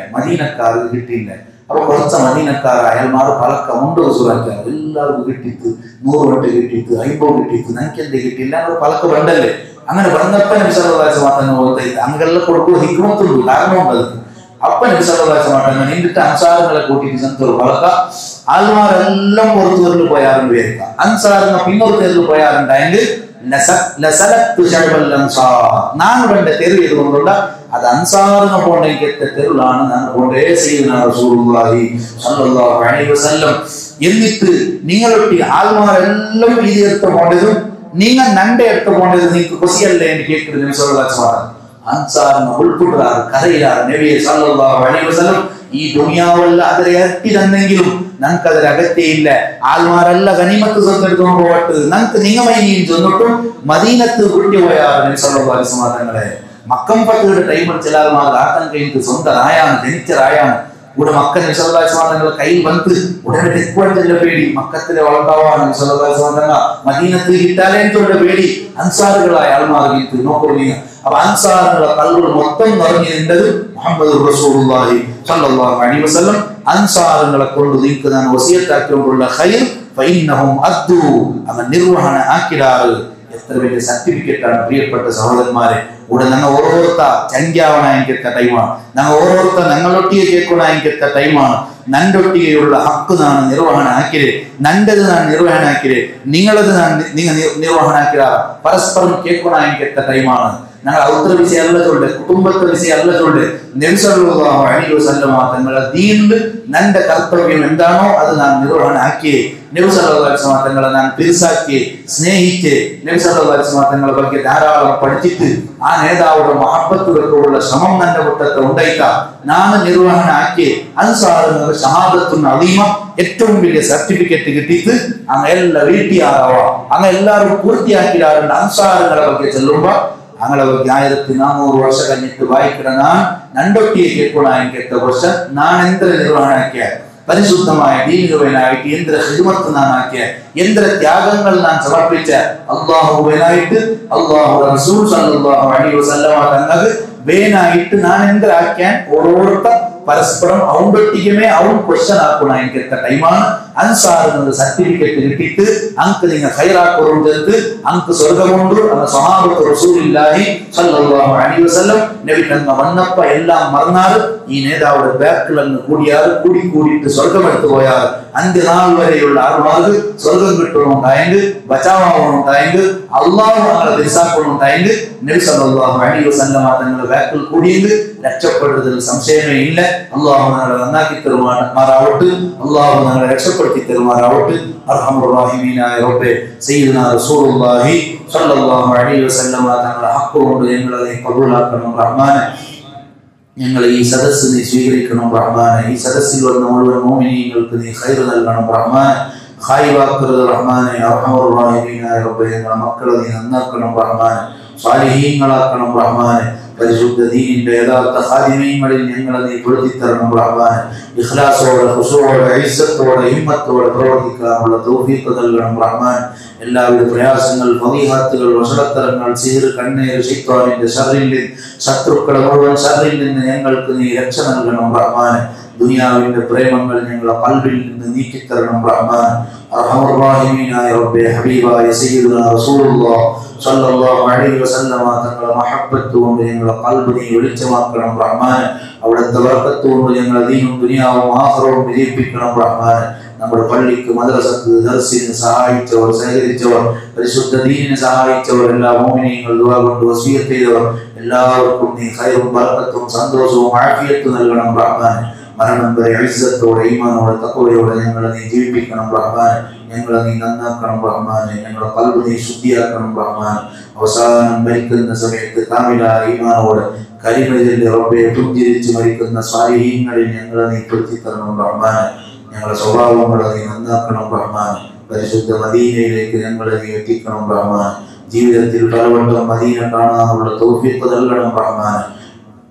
അപ്പൊ കുറച്ച് മദീനക്കാർ അയൽമാർ പലക്ക ഉണ്ട് വസൂലാക്കിയാർ. എല്ലാവർക്കും കിട്ടിയിട്ട് 100 വട്ടം കിട്ടിയിട്ട് 50 കിട്ടിയിട്ട് നനക്കെന്ത് കിട്ടിയില്ല പലക്ക വേണ്ടല്ലേ. അങ്ങനെ വന്നപ്പോ നബി സല്ലല്ലാഹു അലൈഹി വസല്ലം ഓർത്ത് അങ്ങനെല്ലാം കൊടുക്കുക ഹിക്മത്തുള്ളൂ, കാരണമുണ്ട് അതിന്. അപ്പൊ നബി സല്ലല്ലാഹു അലൈഹി വസല്ലം നിന്നിട്ട് അൻസാറുകളെ കൂട്ടിയിട്ട് ചെന്നൊരു പലക്ക ആൾമാരെല്ലാം പുറത്തു തെരഞ്ഞു പോയാറുണ്ട് വിചാരിക്കാം. അൻസാറിന് പിന്നൊരു തെരഞ്ഞു പോയാറുണ്ടായെങ്കിൽ ഞാൻ വേണ്ട തെരു ചെയ്തുകൊണ്ടുള്ള അത് അൻസാറിനെ പോണ്ടെങ്കിൽ തെരുളാണ് ഞാൻ പോണ്ടേ സയ്യിദുനാ റസൂലുള്ളാഹി സ്വല്ലല്ലാഹു അലൈഹി വസല്ലം. എന്നിട്ട് നിങ്ങളൊട്ടി ആൾമാരെല്ലാം ഇത് എടുത്ത് പോണ്ടതും നിങ്ങൾ നന്റെ എടുത്ത് പോണ്ടത് നിങ്ങൾക്ക് കൊസിയല്ലേ എന്ന് കേൾക്കുന്നത് നബി സല്ലല്ലാഹു അലൈഹി വസല്ലം. അൻസാറിനെ ഉൾപ്പെടുത്താറ് കരയിലാറ് നബിയെ സല്ലല്ലാഹു അലൈഹി വസല്ലം. ഈ ദുനിയാവല്ല അതിൽ ഇരട്ടി തന്നെങ്കിലും ഞങ്ങൾക്ക് അതിൽ അകത്തേയില്ല. ആൾമാരല്ല ഗനീമത്ത് സ്വത്തെടുത്തോണ്ട് പോയിട്ട് ഞങ്ങൾക്ക് നിങ്ങമൈനിയും ചെന്നിട്ടും മദീനത്ത് വിട്ടുപോയാറ് നബി സല്ലല്ലാഹു അലൈഹി വസല്ലം തങ്ങളെ. മക്കം പത്തിയുടെ ടൈമിൽ ചില ആൾമാർ ആക്കാൻ കഴിഞ്ഞിട്ട് സ്വന്തം ആയാണ് ജനിച്ചറായാണ് ഇവിടെ മക്ക നബി സല്ലല്ലാഹു അലൈഹി വസല്ലം തങ്ങളെ കയ്യിൽ വന്ന് ഉടനെ തെക്കുവഴത്തിലെ പേടി മക്കത്തിലെ വളർത്താവാണ് നബി സല്ലല്ലാഹു അലൈഹി വസല്ലം തങ്ങൾ മദീനത്ത് കിട്ടാലേന്നുള്ള പേടി അൻസാറുകളായ ആൾമാർ നോക്കുക. அப்ப அன்சாருங்கள கல்விகள் மொத்தம் நிறைஞ்சு நின்றது முஹம்மது ரசூலுல்லாஹி ஸல்லல்லாஹு அலைஹி வஸல்லம். அன்சாருங்களை கொண்டு நீக்குதான் வசியத்தாக்கி கொண்டுள்ள ஹைர் ஃபைன்னஹும் அத்து அவன் நிர்வஹண ஆக்கிடாரு. எத்தனை பெரிய சர்டிபிகேட்டான பிரியப்பட்ட சகோதரന്മാരെ ഇവിടെ ഞങ്ങൾ ഓരോരുത്ത ചങ്ക്യാവനായിരിക്കത്ത ടൈമാണ്. ഞങ്ങൾ ഓരോരുത്ത ഞങ്ങളൊട്ടിയെ കേൾക്കണായിരിക്കത്ത ടൈമാണ്. നണ്ടൊട്ടിയുള്ള ഹക്ക് നാണ് നിർവഹണ ആക്കിരെ, നണ്ടത് നാണ് നിർവഹണ ആക്കിരെ, നിങ്ങളത് നിങ്ങൾ നിർവഹണ ആക്കിരാ പരസ്പരം കേൾക്കണായിരിക്കത്ത ടൈമാണ്. ഞങ്ങൾ ഔത്ര വിഷയം അല്ല ചൊല്ല്, കുടുംബത്തെ വിഷയം അല്ല ചൊല്ല്. നബി സല്ലല്ലാഹു അലൈഹി വസല്ലം തങ്ങളുടെ ദീനിൽ നന്റെ കർത്തവ്യം എന്താണോ അത് നാം നിർവഹണ ആക്കിയേ. നബി സല്ലല്ലാഹു അലൈഹി വസല്ലം തങ്ങളെ നാം പിരിസാക്കി സ്നേഹിച്ച് നബി സല്ലല്ലാഹു അലൈഹി വസല്ലം തങ്ങളെ ಬಗ್ಗೆ ധാരാളം പഠിച്ചിട്ട് ആ നേതാവുടെ മഹബത്തുകൾക്കുള്ള ശ്രമം നന്റെ കൂട്ടത്തെ ഉണ്ടായിട്ടാ നാം നിർവഹണ ആക്കി അൻസാറുകളുടെ ഷഹാദത്തുൽ അദീമ ഏറ്റവും വലിയ സർട്ടിഫിക്കറ്റ് കിട്ടിയിട്ട് അങ്ങ് എല്ലാ വീട്ടിയാറാവാ അങ്ങ് എല്ലാവരും പൂർത്തിയാക്കിയിട്ടുണ്ട്. അൻസാറുകളെ ಬಗ್ಗೆ ചെല്ലുമ്പോ അങ്ങനെ 1400 വർഷം കഴിഞ്ഞിട്ട് വായിക്കണ നാൻ നണ്ടൊട്ടിയെ കേൾക്കണായും കേട്ട വർഷം നാൻ എന്ത്ര നിർവഹണാക്കിയ പരിശുദ്ധമായ ദീനുവിനായിട്ട് എന്ത്ര ഖിദ്മത്ത് നാൻ ആക്കിയ എന്ത്ര ത്യാഗങ്ങൾ നാൻ സമർപ്പിച്ച അല്ലാഹുവിനായിട്ട് അല്ലാഹുവിന്റെ റസൂൽ സല്ലല്ലാഹു അലൈഹി വസല്ലം തങ്ങൾക്ക് വേനായിട്ട് നാൻ എന്ത്ര ആക്കിയാൻ ഓരോരുത്തർ പരസ്പരം ഔണ്ടൊട്ടിക്കുമേ ഔൺ ക്വസ്റ്റ്യൻ ആക്കണായും കേട്ട ടൈമാണ്. അൻസാറുകളുടെ സർട്ടിഫിക്കറ്റ് കിട്ടിയിട്ട് അങ്ക് നിങ്ങൾ ഹൈറാക്കോറും ചേർത്ത് അങ്ക് സ്വർഗമുണ്ട് അന്ന് സ്വഹാബത്ത് റസൂലുള്ളാഹി സ്വല്ലല്ലാഹു അലൈഹി വസല്ലം നബി തന്ന വന്നപ്പ എല്ലാം മറന്നാറ് ഈ നേതാവുടെ ബാക്കിൽ അങ്ങ് കൂടിയാറ് കൂടിയിട്ട് സ്വർഗം എടുത്തു പോയാറ് അന്ത്യനാൾ വരെയുള്ള ആറുമാർക്ക് സ്വർഗം കിട്ടണമുണ്ടായെങ്കിൽ ബച്ചാവാണുണ്ടായെങ്കിൽ അള്ളാഹു അങ്ങനെ ദിസാക്കണമുണ്ടായെങ്കിൽ നബി സല്ലല്ലാഹു അലൈഹി വസല്ലം തങ്ങളുടെ ബാക്കിൽ കൂടിയെങ്കിൽ രക്ഷപ്പെടുന്നതിൽ സംശയമേ ഇല്ല. അള്ളാഹു ഞങ്ങളെ നന്നാക്കി തരുമാറാവട്ടെ. അള്ളാഹു ഞങ്ങളെ രക്ഷപ്പെടുത്തി തരുമാറാവട്ടെ. അർഹമുർ റഹീമീനായ റബ്ബേ സയ്യിദുനാ റസൂലുള്ളാഹി സ്വല്ലല്ലാഹു അലൈഹി വസല്ലം തങ്ങളുടെ ഹക്ക് കൊണ്ട് ഞങ്ങളെ കബൂലാക്കണം റഹ്മാനെ. ഞങ്ങൾ ഈ സദസ്സ് നീ സ്വീകരിക്കണം റഹ്മാനെ. ഈ സദസ്സിൽ വന്ന മുഴുവൻ മോമിനീങ്ങൾക്ക് നീ ഖൈർ നൽകണം റഹ്മാനെ. ഖൈറാക്കരുത് റഹ്മാനെ. അർഹമുർ റഹീമീനായ റബ്ബേ ഞങ്ങളുടെ മക്കളെ നീ നന്നാക്കണം റഹ്മാനെ. സാലിഹീങ്ങളാക്കണം റഹ്മാനെ. പരിശുദ്ധ ദീനിന്റെ യഥാർത്ഥ ഖാദിമീങ്ങളിൽ ഞങ്ങളെ നീ പെടുത്തിത്തരണം റഹ്മാനെ. ഇഖ്ലാസോടെ ഖുശൂഅോടെ ഇസ്സത്തോടെ ഹിമ്മത്തോടെ പ്രവർത്തിക്കാനുള്ള തൗഫീഖ് നൽകണം റഹ്മാൻ. എല്ലാവിധ പ്രയാസങ്ങൾ ഫളീഹത്തുകൾ വഷളത്തരങ്ങൾ സിഹ്ർ കണ്ണീർ ശൈത്വാനിന്റെ ശർറിൽ ശത്രുക്കളുടെ മുഴുവൻ ശർറിൽ നിന്ന് ഞങ്ങൾക്ക് നീ രക്ഷ നൽകണം റഹ്മാനെ. ദുനിയാവിന്റെ പ്രേമങ്ങൾ ഞങ്ങളുടെ ഖൽബിൽ നിന്ന് നീക്കിത്തരണം റഹ്മാൻ. അർഹമുർ റഹീമീനായ റബ്ബേ ഹബീബായ സയ്യിദുനാ റസൂലുള്ളാഹി സ്വല്ലല്ലാഹു അലൈഹി വസല്ലം തങ്ങളുടെ മഹബ്ബത്ത് കൊണ്ട് ഞങ്ങളുടെ ഖൽബ് നീ വെളിച്ചമാക്കണം റഹ്മാൻ. അവിടുത്തെ ബർക്കത്ത് കൊണ്ട് ഞങ്ങളുടെ ദീനും ദുനിയാവും ആഖിറവും വിജയിപ്പിക്കണം റഹ്മാൻ. നമ്മുടെ പള്ളിക്ക് മദ്രസക്ക് ദർസിന് സഹായിച്ചവർ സഹകരിച്ചവർ പരിശുദ്ധ ദീനിനെ സഹായിച്ചവർ എല്ലാ മോമിനീങ്ങൾ ദുആ കൊണ്ട് വസിയത്ത് ചെയ്തവർ എല്ലാവർക്കും നീ ഖൈറും ബർക്കത്തും സന്തോഷവും ആഫിയത്തും നൽകണം റഹ്മാൻ. മരണം വരെ ഇസ്സത്തോടെ ഈമാനോടെ തഖ്വയോടെ ഞങ്ങളെ നീ ജീവിപ്പിക്കണം റഹ്മാൻ. ഞങ്ങളെ നീ നന്നാക്കണം റഹ്മാനെ. ഞങ്ങളുടെ ഖൽബ് നീ ശുദ്ധിയാക്കണം റഹ്മാൻ. അവസാനം മരിക്കുന്ന സമയത്ത് കാമിലായ ഈമാനോടെ കലിമ ചൊല്ലി റബ്ബേ പുഞ്ചിരിച്ച് മരിക്കുന്ന സ്വാലിഹീങ്ങളിൽ ഞങ്ങളെ നീ പെടുത്തിത്തരണം റഹ്മാൻ. ഞങ്ങളുടെ സ്വഭാവങ്ങളെ നീ നന്നാക്കണം റഹ്മാൻ. പരിശുദ്ധ മദീനയിലേക്ക് ഞങ്ങളെ നീ എത്തിക്കണം റഹ്മാൻ. ജീവിതത്തിൽ പലവട്ടം മദീന കാണാനുള്ള തൗഫീഖ് നൽകണം റഹ്മാൻ.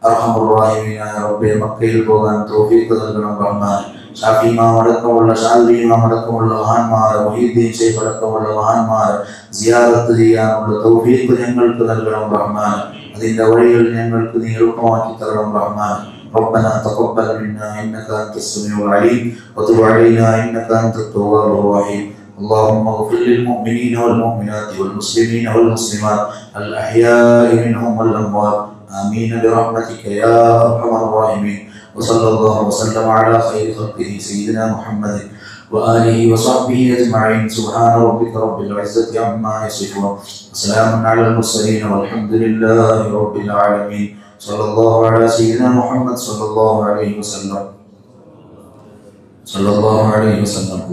അർഹമുർ റഹീമീനായ റബ്ബേ മക്കയിൽ പോകാൻ തൗഫീഖ് നൽകണം റഹ്മാൻ. ഷാഫി ഇമാം അടക്കമുള്ള ഷാഫി ഇമാം അടക്കമുള്ള മഹാന്മാർ മുഹീദ്ദീൻ ശൈഖ് അടക്കമുള്ള മഹാന്മാർ സിയാറത്ത് ചെയ്യാനുള്ള തൗഫീഖ് ഞങ്ങൾക്ക് നൽകണം റഹ്മാൻ. അതിന്റെ വഴികൾ ഞങ്ങൾക്ക് നീ എളുപ്പമാക്കി തരണം റഹ്മാൻ. ربنا تقبل منا انك انت السميع العليم وتب علينا انك انت التواب الرحيم. اللهم اغفر للمؤمنين والمؤمنات والمسلمين والمسلمات الاحياء منهم والاموات آمين برحمتك يا أرحم الراحمين. وصلى الله وسلم على خير خلقه سيدنا محمد وآله وصحبه أجمعين. سبحان ربك رب العزة عما يصفون وسلام على المرسلين والحمد لله رب العالمين. صلى الله على سيدنا محمد صلى الله عليه وسلم.